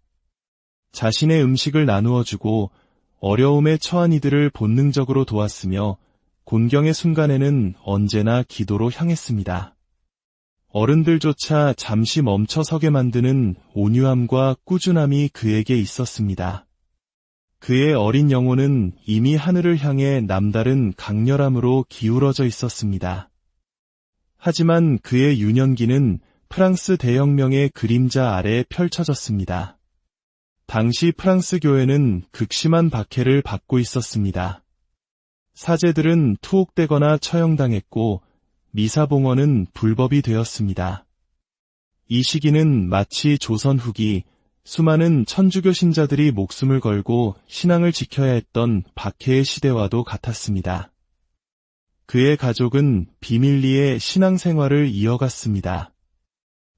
Speaker 1: 자신의 음식을 나누어주고 어려움에 처한 이들을 본능적으로 도왔으며 곤경의 순간에는 언제나 기도로 향했습니다. 어른들조차 잠시 멈춰서게 만드는 온유함과 꾸준함이 그에게 있었습니다. 그의 어린 영혼은 이미 하늘을 향해 남다른 강렬함으로 기울어져 있었습니다. 하지만 그의 유년기는 프랑스 대혁명의 그림자 아래 펼쳐졌습니다. 당시 프랑스 교회는 극심한 박해를 받고 있었습니다. 사제들은 투옥되거나 처형당했고 미사봉헌은 불법이 되었습니다. 이 시기는 마치 조선 후기 수많은 천주교 신자들이 목숨을 걸고 신앙을 지켜야 했던 박해의 시대와도 같았습니다. 그의 가족은 비밀리에 신앙생활을 이어갔습니다.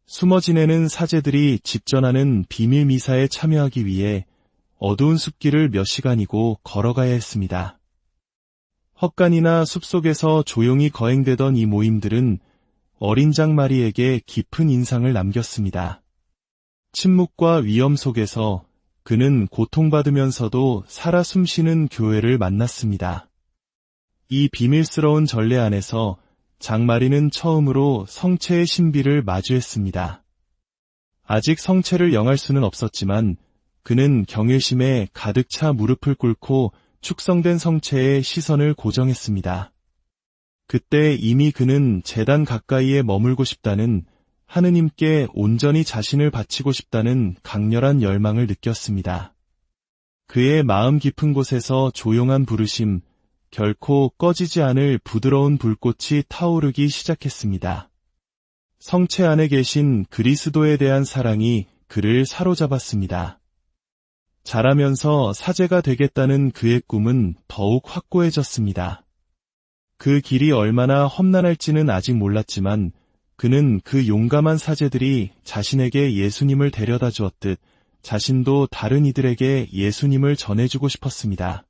Speaker 1: 숨어 지내는 사제들이 집전하는 비밀 미사에 참여하기 위해 어두운 숲길을 몇 시간이고 걸어가야 했습니다. 헛간이나 숲속에서 조용히 거행되던 이 모임들은 어린 장마리에게 깊은 인상을 남겼습니다. 침묵과 위험 속에서 그는 고통받으면서도 살아 숨쉬는 교회를 만났습니다. 이 비밀스러운 전례 안에서 장마리는 처음으로 성체의 신비를 마주했습니다. 아직 성체를 영할 수는 없었지만 그는 경외심에 가득 차 무릎을 꿇고 축성된 성체의 시선을 고정했습니다. 그때 이미 그는 제단 가까이에 머물고 싶다는, 하느님께 온전히 자신을 바치고 싶다는 강렬한 열망을 느꼈습니다. 그의 마음 깊은 곳에서 조용한 부르심, 결코 꺼지지 않을 부드러운 불꽃이 타오르기 시작했습니다. 성체 안에 계신 그리스도에 대한 사랑이 그를 사로잡았습니다. 자라면서 사제가 되겠다는 그의 꿈은 더욱 확고해졌습니다. 그 길이 얼마나 험난할지는 아직 몰랐지만 그는 그 용감한 사제들이 자신에게 예수님을 데려다 주었듯 자신도 다른 이들에게 예수님을 전해주고 싶었습니다.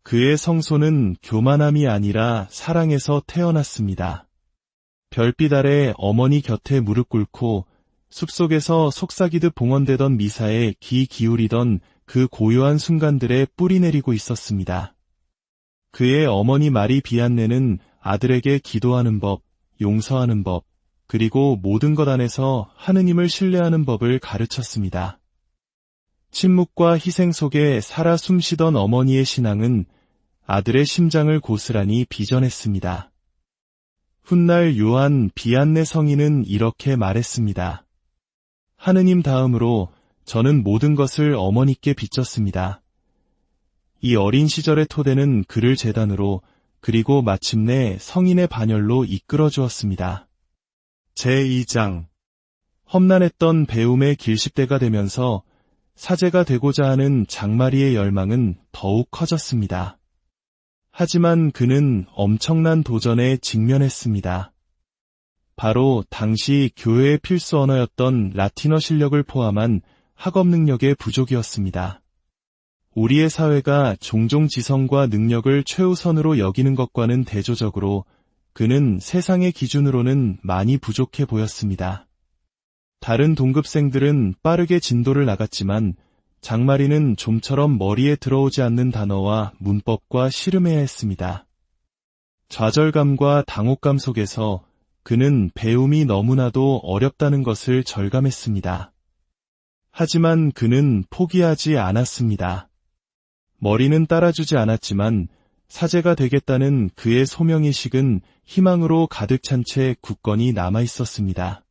Speaker 1: 그의 성소는 교만함이 아니라 사랑에서 태어났습니다. 별빛 아래 어머니 곁에 무릎 꿇고 숲속에서 속삭이듯 봉헌되던 미사에 귀 기울이던 그 고요한 순간들에 뿌리 내리고 있었습니다. 그의 어머니 마리 비안네는 아들에게 기도하는 법, 용서하는 법, 그리고 모든 것 안에서 하느님을 신뢰하는 법을 가르쳤습니다. 침묵과 희생 속에 살아 숨쉬던 어머니의 신앙은 아들의 심장을 고스란히 빚어냈습니다. 훗날 요한 비안네 성인은 이렇게 말했습니다. 하느님 다음으로 저는 모든 것을 어머니께 비쳤습니다. 이 어린 시절의 토대는 그를 제단으로 그리고 마침내 성인의 반열로 이끌어 주었습니다. 제2장 험난했던 배움의 길십대가 되면서 사제가 되고자 하는 장마리의 열망은 더욱 커졌습니다. 하지만 그는 엄청난 도전에 직면했습니다. 바로 당시 교회의 필수 언어였던 라틴어 실력을 포함한 학업 능력의 부족이었습니다. 우리의 사회가 종종 지성과 능력을 최우선으로 여기는 것과는 대조적으로 그는 세상의 기준으로는 많이 부족해 보였습니다. 다른 동급생들은 빠르게 진도를 나갔지만 장마리는 좀처럼 머리에 들어오지 않는 단어와 문법과 씨름해야 했습니다. 좌절감과 당혹감 속에서 그는 배움이 너무나도 어렵다는 것을 절감했습니다. 하지만 그는 포기하지 않았습니다. 머리는 따라주지 않았지만 사제가 되겠다는 그의 소명의식은 희망으로 가득 찬 채 굳건히 남아있었습니다.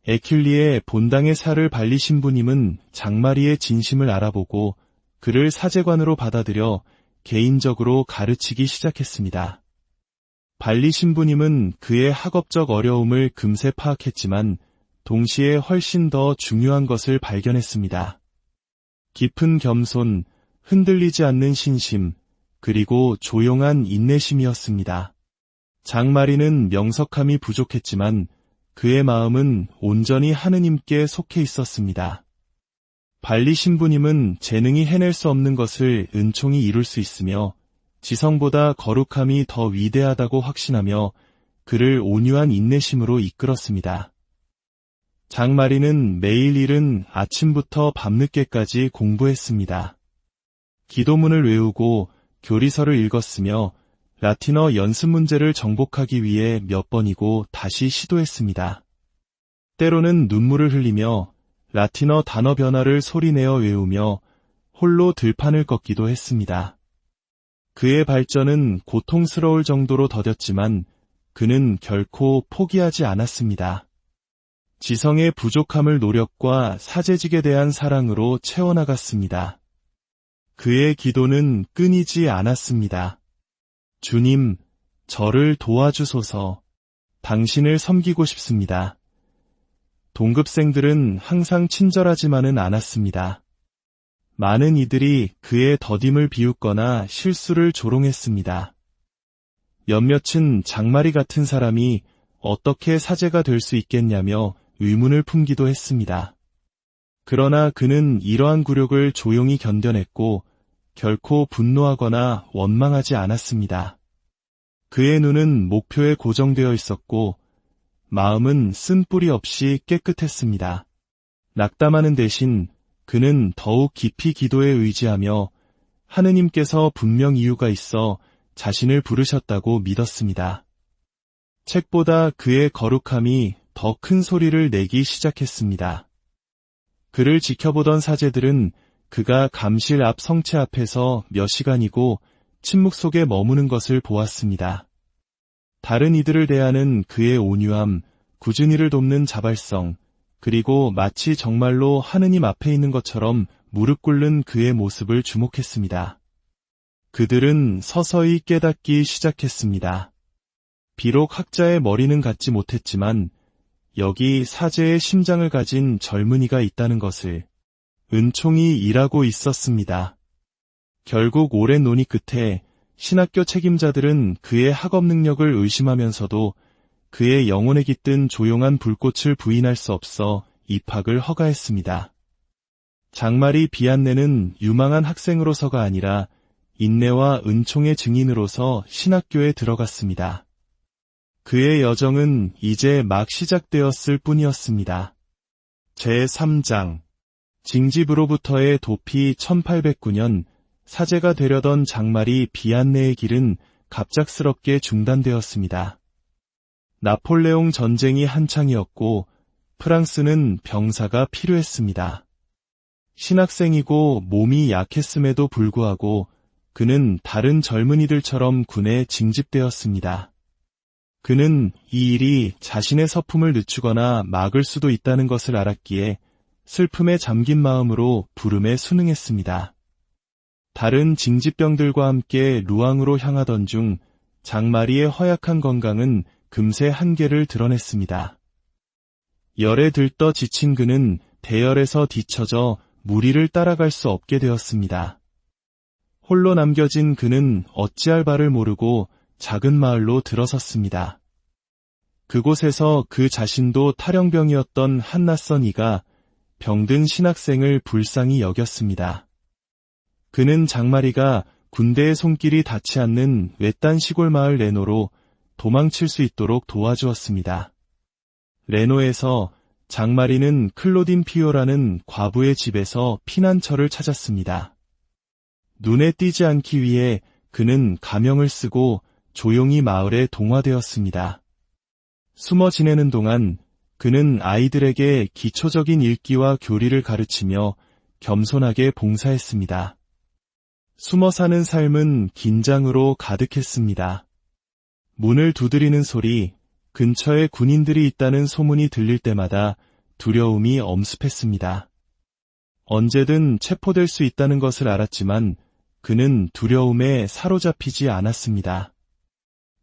Speaker 1: 에킬리의 본당의 살을 발리 신부님은 장마리의 진심을 알아보고 그를 사제관으로 받아들여 개인적으로 가르치기 시작했습니다. 발리 신부님은 그의 학업적 어려움을 금세 파악했지만 동시에 훨씬 더 중요한 것을 발견했습니다. 깊은 겸손, 흔들리지 않는 신심, 그리고 조용한 인내심이었습니다. 장마리는 명석함이 부족했지만 그의 마음은 온전히 하느님께 속해 있었습니다. 발리 신부님은 재능이 해낼 수 없는 것을 은총이 이룰 수 있으며 지성보다 거룩함이 더 위대하다고 확신하며 그를 온유한 인내심으로 이끌었습니다. 장마리는 매일 이른 아침부터 밤늦게까지 공부했습니다. 기도문을 외우고 교리서를 읽었으며 라틴어 연습 문제를 정복하기 위해 몇 번이고 다시 시도했습니다. 때로는 눈물을 흘리며 라틴어 단어 변화를 소리내어 외우며 홀로 들판을 걷기도 했습니다. 그의 발전은 고통스러울 정도로 더뎠지만 그는 결코 포기하지 않았습니다. 지성의 부족함을 노력과 사제직에 대한 사랑으로 채워나갔습니다. 그의 기도는 끊이지 않았습니다. 주님, 저를 도와주소서. 당신을 섬기고 싶습니다. 동급생들은 항상 친절하지만은 않았습니다. 많은 이들이 그의 더딤을 비웃거나 실수를 조롱했습니다. 몇몇은 장마리 같은 사람이 어떻게 사제가 될 수 있겠냐며 의문을 품기도 했습니다. 그러나 그는 이러한 굴욕을 조용히 견뎌냈고 결코 분노하거나 원망하지 않았습니다. 그의 눈은 목표에 고정되어 있었고 마음은 쓴뿌리 없이 깨끗했습니다. 낙담하는 대신 그는 더욱 깊이 기도에 의지하며 하느님께서 분명 이유가 있어 자신을 부르셨다고 믿었습니다. 책보다 그의 거룩함이 더 큰 소리를 내기 시작했습니다. 그를 지켜보던 사제들은 그가 감실 앞 성체 앞에서 몇 시간이고 침묵 속에 머무는 것을 보았습니다. 다른 이들을 대하는 그의 온유함, 꾸준히를 돕는 자발성, 그리고 마치 정말로 하느님 앞에 있는 것처럼 무릎 꿇는 그의 모습을 주목했습니다. 그들은 서서히 깨닫기 시작했습니다. 비록 학자의 머리는 갖지 못했지만 여기 사제의 심장을 가진 젊은이가 있다는 것을 은총이 일하고 있었습니다. 결국 오랜 논의 끝에 신학교 책임자들은 그의 학업 능력을 의심하면서도 그의 영혼에 깃든 조용한 불꽃을 부인할 수 없어 입학을 허가했습니다. 장마리 비안네는 유망한 학생으로서가 아니라 인내와 은총의 증인으로서 신학교에 들어갔습니다. 그의 여정은 이제 막 시작되었을 뿐이었습니다. 제3장 징집으로부터의 도피 1809년 사제가 되려던 장마리 비안네의 길은 갑작스럽게 중단되었습니다. 나폴레옹 전쟁이 한창이었고 프랑스는 병사가 필요했습니다. 신학생이고 몸이 약했음에도 불구하고 그는 다른 젊은이들처럼 군에 징집되었습니다. 그는 이 일이 자신의 서품을 늦추거나 막을 수도 있다는 것을 알았기에 슬픔에 잠긴 마음으로 부름에 순응했습니다. 다른 징집병들과 함께 루앙으로 향하던 중 장마리의 허약한 건강은 금세 한계를 드러냈습니다. 열에 들떠 지친 그는 대열에서 뒤처져 무리를 따라갈 수 없게 되었습니다. 홀로 남겨진 그는 어찌할 바를 모르고 작은 마을로 들어섰습니다. 그곳에서 그 자신도 탈영병이었던 한 낯선 이가 병든 신학생을 불쌍히 여겼습니다. 그는 장마리가 군대의 손길이 닿지 않는 외딴 시골 마을 레노로 도망칠 수 있도록 도와주었습니다. 레노에서 장마리는 클로딘 피오라는 과부의 집에서 피난처를 찾았습니다. 눈에 띄지 않기 위해 그는 가명을 쓰고 조용히 마을에 동화되었습니다. 숨어 지내는 동안 그는 아이들에게 기초적인 읽기와 교리를 가르치며 겸손하게 봉사했습니다. 숨어 사는 삶은 긴장으로 가득했습니다. 문을 두드리는 소리, 근처에 군인들이 있다는 소문이 들릴 때마다 두려움이 엄습했습니다. 언제든 체포될 수 있다는 것을 알았지만 그는 두려움에 사로잡히지 않았습니다.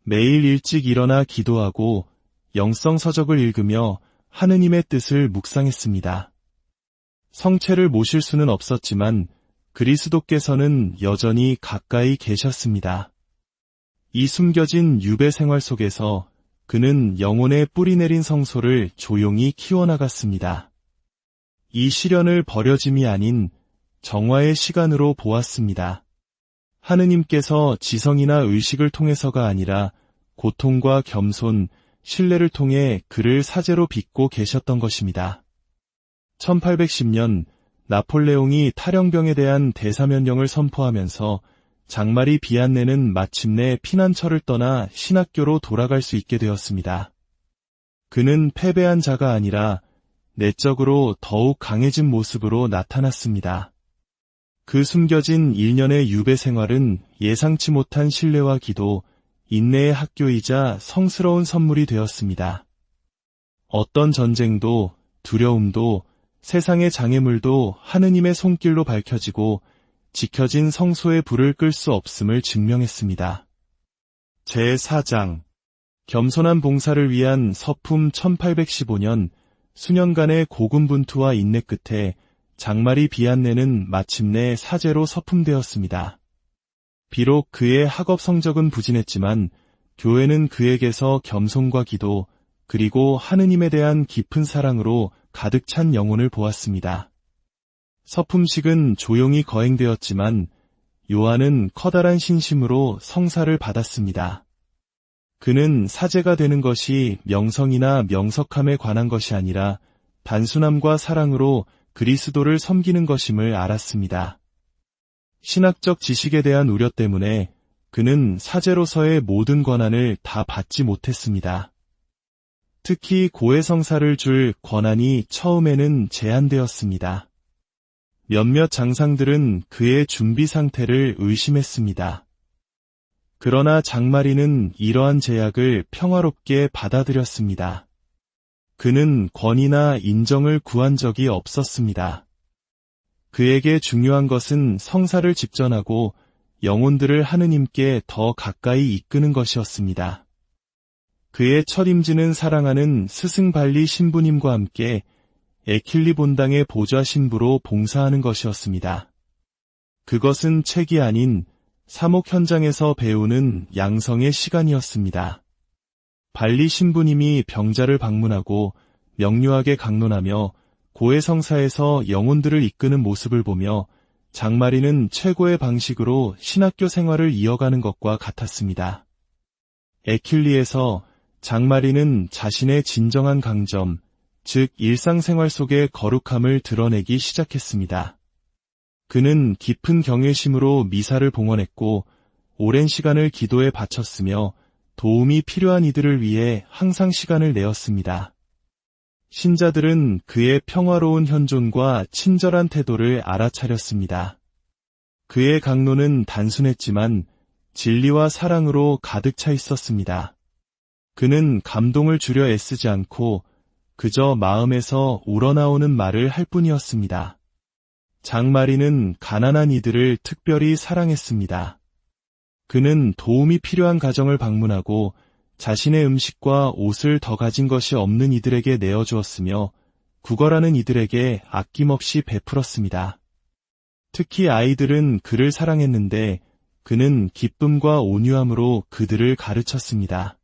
Speaker 1: 매일 일찍 일어나 기도하고 영성 서적을 읽으며 하느님의 뜻을 묵상했습니다. 성체를 모실 수는 없었지만 그리스도께서는 여전히 가까이 계셨습니다. 이 숨겨진 유배 생활 속에서 그는 영혼에 뿌리내린 성소를 조용히 키워나갔습니다. 이 시련을 버려짐이 아닌 정화의 시간으로 보았습니다. 하느님께서 지성이나 의식을 통해서가 아니라 고통과 겸손, 신뢰를 통해 그를 사제로 빚고 계셨던 것입니다. 1810년 나폴레옹이 탈영병에 대한 대사면령을 선포하면서 장마리 비안네는 마침내 피난처를 떠나 신학교로 돌아갈 수 있게 되었습니다. 그는 패배한 자가 아니라 내적으로 더욱 강해진 모습으로 나타났습니다. 그 숨겨진 1년의 유배 생활은 예상치 못한 신뢰와 기도, 인내의 학교이자 성스러운 선물이 되었습니다. 어떤 전쟁도, 두려움도, 세상의 장애물도 하느님의 손길로 밝혀지고 지켜진 성소의 불을 끌 수 없음을 증명했습니다. 제4장 겸손한 봉사를 위한 서품 1815년 수년간의 고군분투와 인내 끝에 장마리 비안네는 마침내 사제로 서품되었습니다. 비록 그의 학업 성적은 부진했지만 교회는 그에게서 겸손과 기도 그리고 하느님에 대한 깊은 사랑으로 가득 찬 영혼을 보았습니다. 서품식은 조용히 거행되었지만 요한은 커다란 신심으로 성사를 받았습니다. 그는 사제가 되는 것이 명성이나 명석함에 관한 것이 아니라 단순함과 사랑으로 그리스도를 섬기는 것임을 알았습니다. 신학적 지식에 대한 우려 때문에 그는 사제로서의 모든 권한을 다 받지 못했습니다. 특히 고해성사를 줄 권한이 처음에는 제한되었습니다. 몇몇 장상들은 그의 준비 상태를 의심했습니다. 그러나 장마리는 이러한 제약을 평화롭게 받아들였습니다. 그는 권위나 인정을 구한 적이 없었습니다. 그에게 중요한 것은 성사를 집전하고 영혼들을 하느님께 더 가까이 이끄는 것이었습니다. 그의 첫 임지는 사랑하는 스승 발리 신부님과 함께 에킬리 본당의 보좌 신부로 봉사하는 것이었습니다. 그것은 책이 아닌 사목 현장에서 배우는 양성의 시간이었습니다. 발리 신부님이 병자를 방문하고 명료하게 강론하며 고해성사에서 영혼들을 이끄는 모습을 보며 장마리는 최고의 방식으로 신학교 생활을 이어가는 것과 같았습니다. 에킬리에서 장마리는 자신의 진정한 강점, 즉 일상생활 속의 거룩함을 드러내기 시작했습니다. 그는 깊은 경외심으로 미사를 봉헌했고 오랜 시간을 기도에 바쳤으며 도움이 필요한 이들을 위해 항상 시간을 내었습니다. 신자들은 그의 평화로운 현존과 친절한 태도를 알아차렸습니다. 그의 강론은 단순했지만 진리와 사랑으로 가득 차 있었습니다. 그는 감동을 주려 애쓰지 않고 그저 마음에서 우러나오는 말을 할 뿐이었습니다. 장마리는 가난한 이들을 특별히 사랑했습니다. 그는 도움이 필요한 가정을 방문하고 자신의 음식과 옷을 더 가진 것이 없는 이들에게 내어주었으며 구걸하는 이들에게 아낌없이 베풀었습니다. 특히 아이들은 그를 사랑했는데 그는 기쁨과 온유함으로 그들을 가르쳤습니다.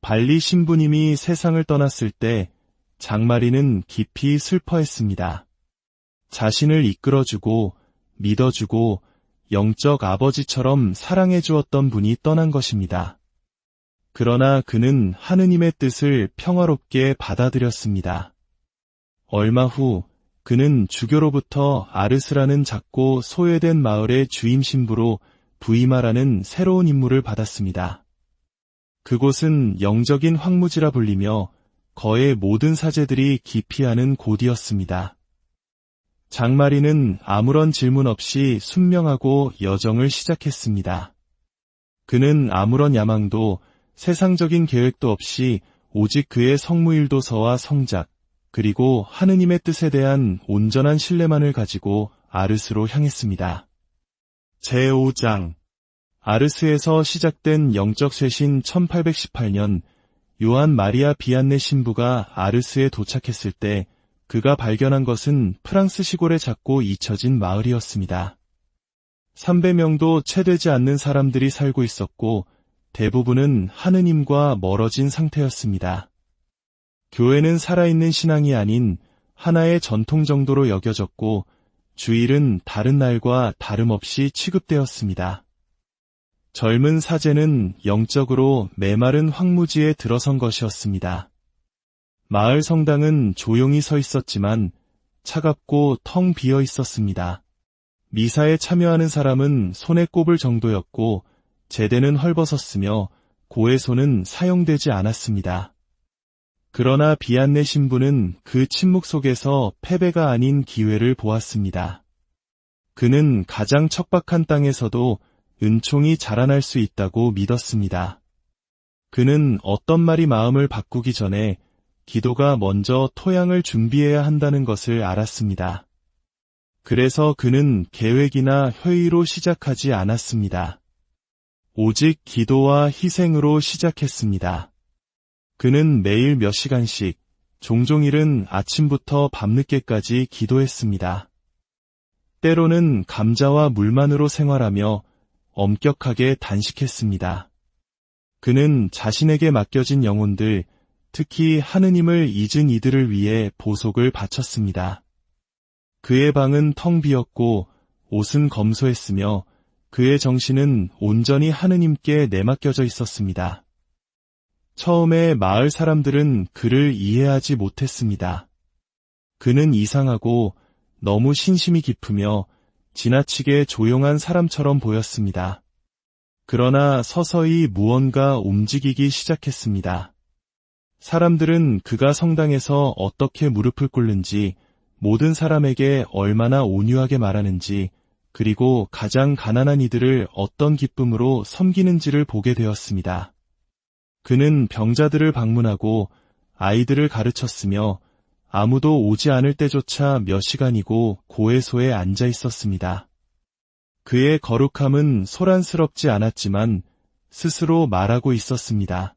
Speaker 1: 발리 신부님이 세상을 떠났을 때 장마리는 깊이 슬퍼했습니다. 자신을 이끌어주고 믿어주고 영적 아버지처럼 사랑해 주었던 분이 떠난 것입니다. 그러나 그는 하느님의 뜻을 평화롭게 받아들였습니다. 얼마 후 그는 주교로부터 아르스라는 작고 소외된 마을의 주임 신부로 부이마라는 새로운 임무를 받았습니다. 그곳은 영적인 황무지라 불리며 거의 모든 사제들이 기피하는 곳이었습니다. 장마리는 아무런 질문 없이 순명하고 여정을 시작했습니다. 그는 아무런 야망도 세상적인 계획도 없이 오직 그의 성무일도서와 성작, 그리고 하느님의 뜻에 대한 온전한 신뢰만을 가지고 아르스로 향했습니다. 제5장 아르스에서 시작된 영적 쇄신 1818년 요한 마리아 비안네 신부가 아르스에 도착했을 때 그가 발견한 것은 프랑스 시골의 작고 잊혀진 마을이었습니다. 300명도 채 되지 않는 사람들이 살고 있었고 대부분은 하느님과 멀어진 상태였습니다. 교회는 살아있는 신앙이 아닌 하나의 전통 정도로 여겨졌고 주일은 다른 날과 다름없이 취급되었습니다. 젊은 사제는 영적으로 메마른 황무지에 들어선 것이었습니다. 마을 성당은 조용히 서 있었지만 차갑고 텅 비어 있었습니다. 미사에 참여하는 사람은 손에 꼽을 정도였고 제대는 헐벗었으며 고해소는 사용되지 않았습니다. 그러나 비안네 신부는 그 침묵 속에서 패배가 아닌 기회를 보았습니다. 그는 가장 척박한 땅에서도 은총이 자라날 수 있다고 믿었습니다. 그는 어떤 말이 마음을 바꾸기 전에 기도가 먼저 토양을 준비해야 한다는 것을 알았습니다. 그래서 그는 계획이나 회의로 시작하지 않았습니다. 오직 기도와 희생으로 시작했습니다. 그는 매일 몇 시간씩, 종종 이른 아침부터 밤늦게까지 기도했습니다. 때로는 감자와 물만으로 생활하며 엄격하게 단식했습니다. 그는 자신에게 맡겨진 영혼들, 특히 하느님을 잊은 이들을 위해 보속을 바쳤습니다. 그의 방은 텅 비었고 옷은 검소했으며 그의 정신은 온전히 하느님께 내맡겨져 있었습니다. 처음에 마을 사람들은 그를 이해하지 못했습니다. 그는 이상하고 너무 신심이 깊으며 지나치게 조용한 사람처럼 보였습니다. 그러나 서서히 무언가 움직이기 시작했습니다. 사람들은 그가 성당에서 어떻게 무릎을 꿇는지, 모든 사람에게 얼마나 온유하게 말하는지, 그리고 가장 가난한 이들을 어떤 기쁨으로 섬기는지를 보게 되었습니다. 그는 병자들을 방문하고 아이들을 가르쳤으며 아무도 오지 않을 때조차 몇 시간이고 고해소에 앉아 있었습니다. 그의 거룩함은 소란스럽지 않았지만 스스로 말하고 있었습니다.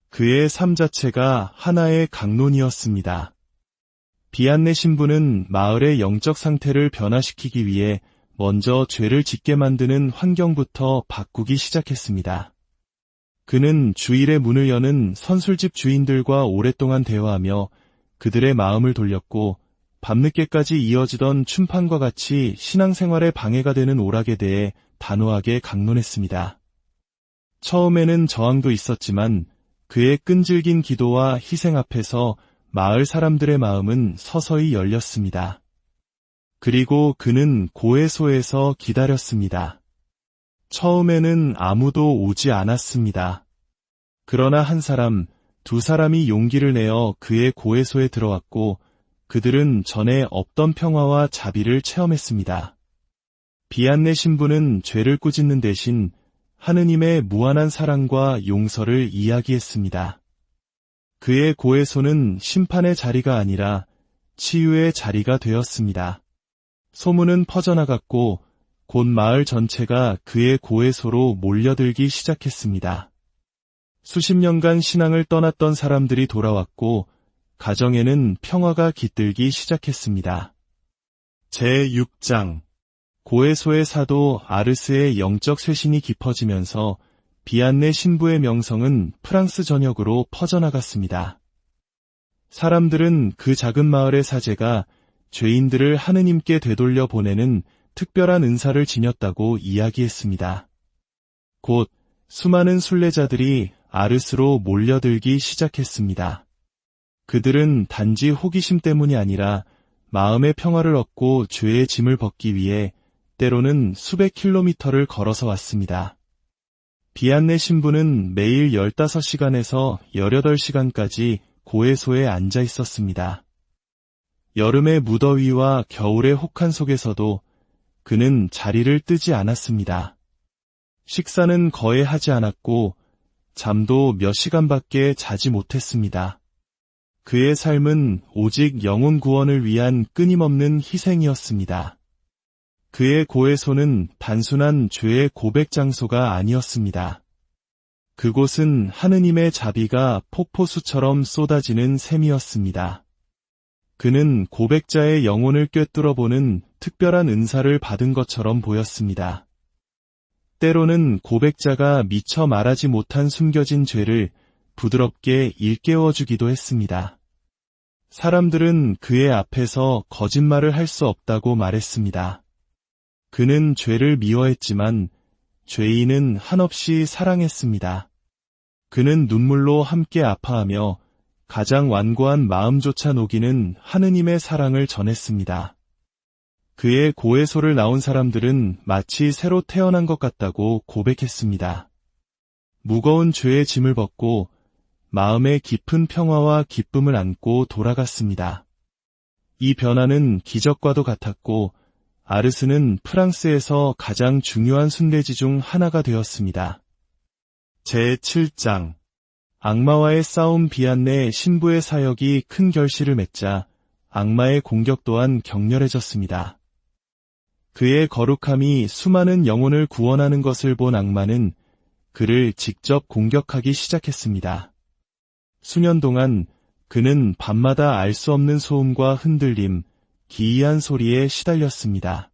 Speaker 1: 그의 삶 자체가 하나의 강론이었습니다. 비안네 신부는 마을의 영적 상태를 변화시키기 위해 먼저 죄를 짓게 만드는 환경부터 바꾸기 시작했습니다. 그는 주일에 문을 여는 선술집 주인들과 오랫동안 대화하며 그들의 마음을 돌렸고 밤늦게까지 이어지던 춤판과 같이 신앙생활에 방해가 되는 오락에 대해 단호하게 강론했습니다. 처음에는 저항도 있었지만 그의 끈질긴 기도와 희생 앞에서 마을 사람들의 마음은 서서히 열렸습니다. 그리고 그는 고해소에서 기다렸습니다. 처음에는 아무도 오지 않았습니다. 그러나 한 사람, 두 사람이 용기를 내어 그의 고해소에 들어왔고 그들은 전에 없던 평화와 자비를 체험했습니다. 비안네 신부는 죄를 꾸짖는 대신 하느님의 무한한 사랑과 용서를 이야기했습니다. 그의 고해소는 심판의 자리가 아니라 치유의 자리가 되었습니다. 소문은 퍼져나갔고 곧 마을 전체가 그의 고해소로 몰려들기 시작했습니다. 수십 년간 신앙을 떠났던 사람들이 돌아왔고 가정에는 평화가 깃들기 시작했습니다. 제6장 고해소의 사도 아르스의 영적 쇄신이 깊어지면서 비안네 신부의 명성은 프랑스 전역으로 퍼져나갔습니다. 사람들은 그 작은 마을의 사제가 죄인들을 하느님께 되돌려 보내는 특별한 은사를 지녔다고 이야기했습니다. 곧 수많은 순례자들이 아르스로 몰려들기 시작했습니다. 그들은 단지 호기심 때문이 아니라 마음의 평화를 얻고 죄의 짐을 벗기 위해 때로는 수백 킬로미터를 걸어서 왔습니다. 비안네 신부는 매일 15시간에서 18시간까지 고해소에 앉아 있었습니다. 여름의 무더위와 겨울의 혹한 속에서도 그는 자리를 뜨지 않았습니다. 식사는 거의 하지 않았고 잠도 몇 시간밖에 자지 못했습니다. 그의 삶은 오직 영혼 구원을 위한 끊임없는 희생이었습니다. 그의 고해소는 단순한 죄의 고백 장소가 아니었습니다. 그곳은 하느님의 자비가 폭포수처럼 쏟아지는 샘이었습니다. 그는 고백자의 영혼을 꿰뚫어보는 특별한 은사를 받은 것처럼 보였습니다. 때로는 고백자가 미처 말하지 못한 숨겨진 죄를 부드럽게 일깨워주기도 했습니다. 사람들은 그의 앞에서 거짓말을 할 수 없다고 말했습니다. 그는 죄를 미워했지만 죄인은 한없이 사랑했습니다. 그는 눈물로 함께 아파하며 가장 완고한 마음조차 녹이는 하느님의 사랑을 전했습니다. 그의 고해소를 나온 사람들은 마치 새로 태어난 것 같다고 고백했습니다. 무거운 죄의 짐을 벗고 마음의 깊은 평화와 기쁨을 안고 돌아갔습니다. 이 변화는 기적과도 같았고 아르스는 프랑스에서 가장 중요한 순례지 중 하나가 되었습니다. 제7장 악마와의 싸움. 비안네 신부의 사역이 큰 결실을 맺자 악마의 공격 또한 격렬해졌습니다. 그의 거룩함이 수많은 영혼을 구원하는 것을 본 악마는 그를 직접 공격하기 시작했습니다. 수년 동안 그는 밤마다 알 수 없는 소음과 흔들림, 기이한 소리에 시달렸습니다.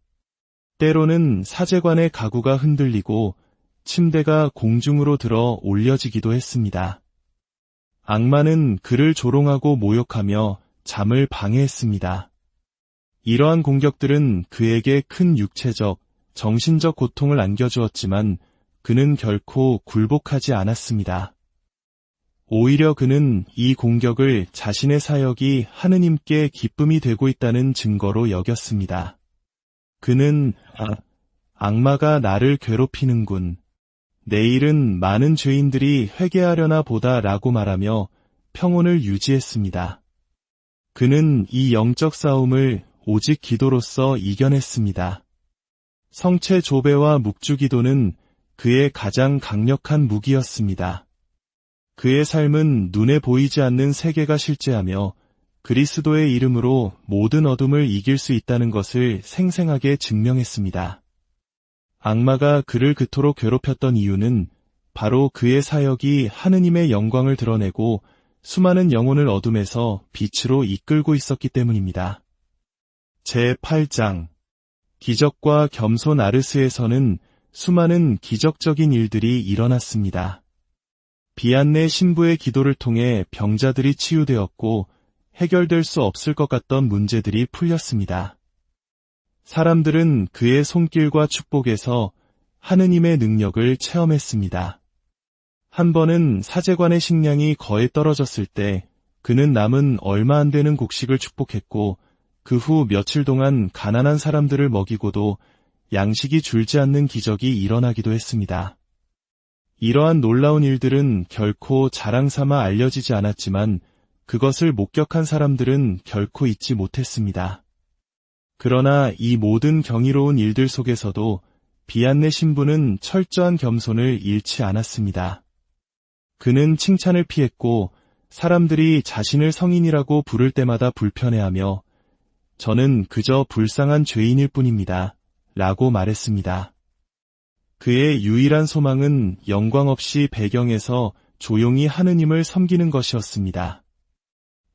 Speaker 1: 때로는 사제관의 가구가 흔들리고 침대가 공중으로 들어 올려지기도 했습니다. 악마는 그를 조롱하고 모욕하며 잠을 방해했습니다. 이러한 공격들은 그에게 큰 육체적, 정신적 고통을 안겨주었지만 그는 결코 굴복하지 않았습니다. 오히려 그는 이 공격을 자신의 사역이 하느님께 기쁨이 되고 있다는 증거로 여겼습니다. 그는 악마가 나를 괴롭히는군. 내일은 많은 죄인들이 회개하려나 보다 라고 말하며 평온을 유지했습니다. 그는 이 영적 싸움을 오직 기도로서 이겨냈습니다. 성체 조배와 묵주기도는 그의 가장 강력한 무기였습니다. 그의 삶은 눈에 보이지 않는 세계가 실제하며 그리스도의 이름으로 모든 어둠을 이길 수 있다는 것을 생생하게 증명했습니다. 악마가 그를 그토록 괴롭혔던 이유는 바로 그의 사역이 하느님의 영광을 드러내고 수많은 영혼을 어둠에서 빛으로 이끌고 있었기 때문입니다. 제8장 기적과 겸손. 아르스에서는 수많은 기적적인 일들이 일어났습니다. 비안네 신부의 기도를 통해 병자들이 치유되었고 해결될 수 없을 것 같던 문제들이 풀렸습니다. 사람들은 그의 손길과 축복에서 하느님의 능력을 체험했습니다. 한 번은 사제관의 식량이 거의 떨어졌을 때 그는 남은 얼마 안 되는 곡식을 축복했고 그 후 며칠 동안 가난한 사람들을 먹이고도 양식이 줄지 않는 기적이 일어나기도 했습니다. 이러한 놀라운 일들은 결코 자랑 삼아 알려지지 않았지만 그것을 목격한 사람들은 결코 잊지 못했습니다. 그러나 이 모든 경이로운 일들 속에서도 비안네 신부는 철저한 겸손을 잃지 않았습니다. 그는 칭찬을 피했고 사람들이 자신을 성인이라고 부를 때마다 불편해하며 저는 그저 불쌍한 죄인일 뿐입니다. 라고 말했습니다. 그의 유일한 소망은 영광 없이 배경에서 조용히 하느님을 섬기는 것이었습니다.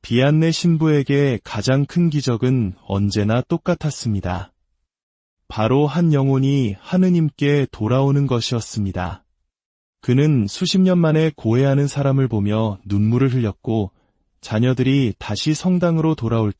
Speaker 1: 비안네 신부에게 가장 큰 기적은 언제나 똑같았습니다. 바로 한 영혼이 하느님께 돌아오는 것이었습니다. 그는 수십 년 만에 고해하는 사람을 보며 눈물을 흘렸고 자녀들이 다시 성당으로 돌아올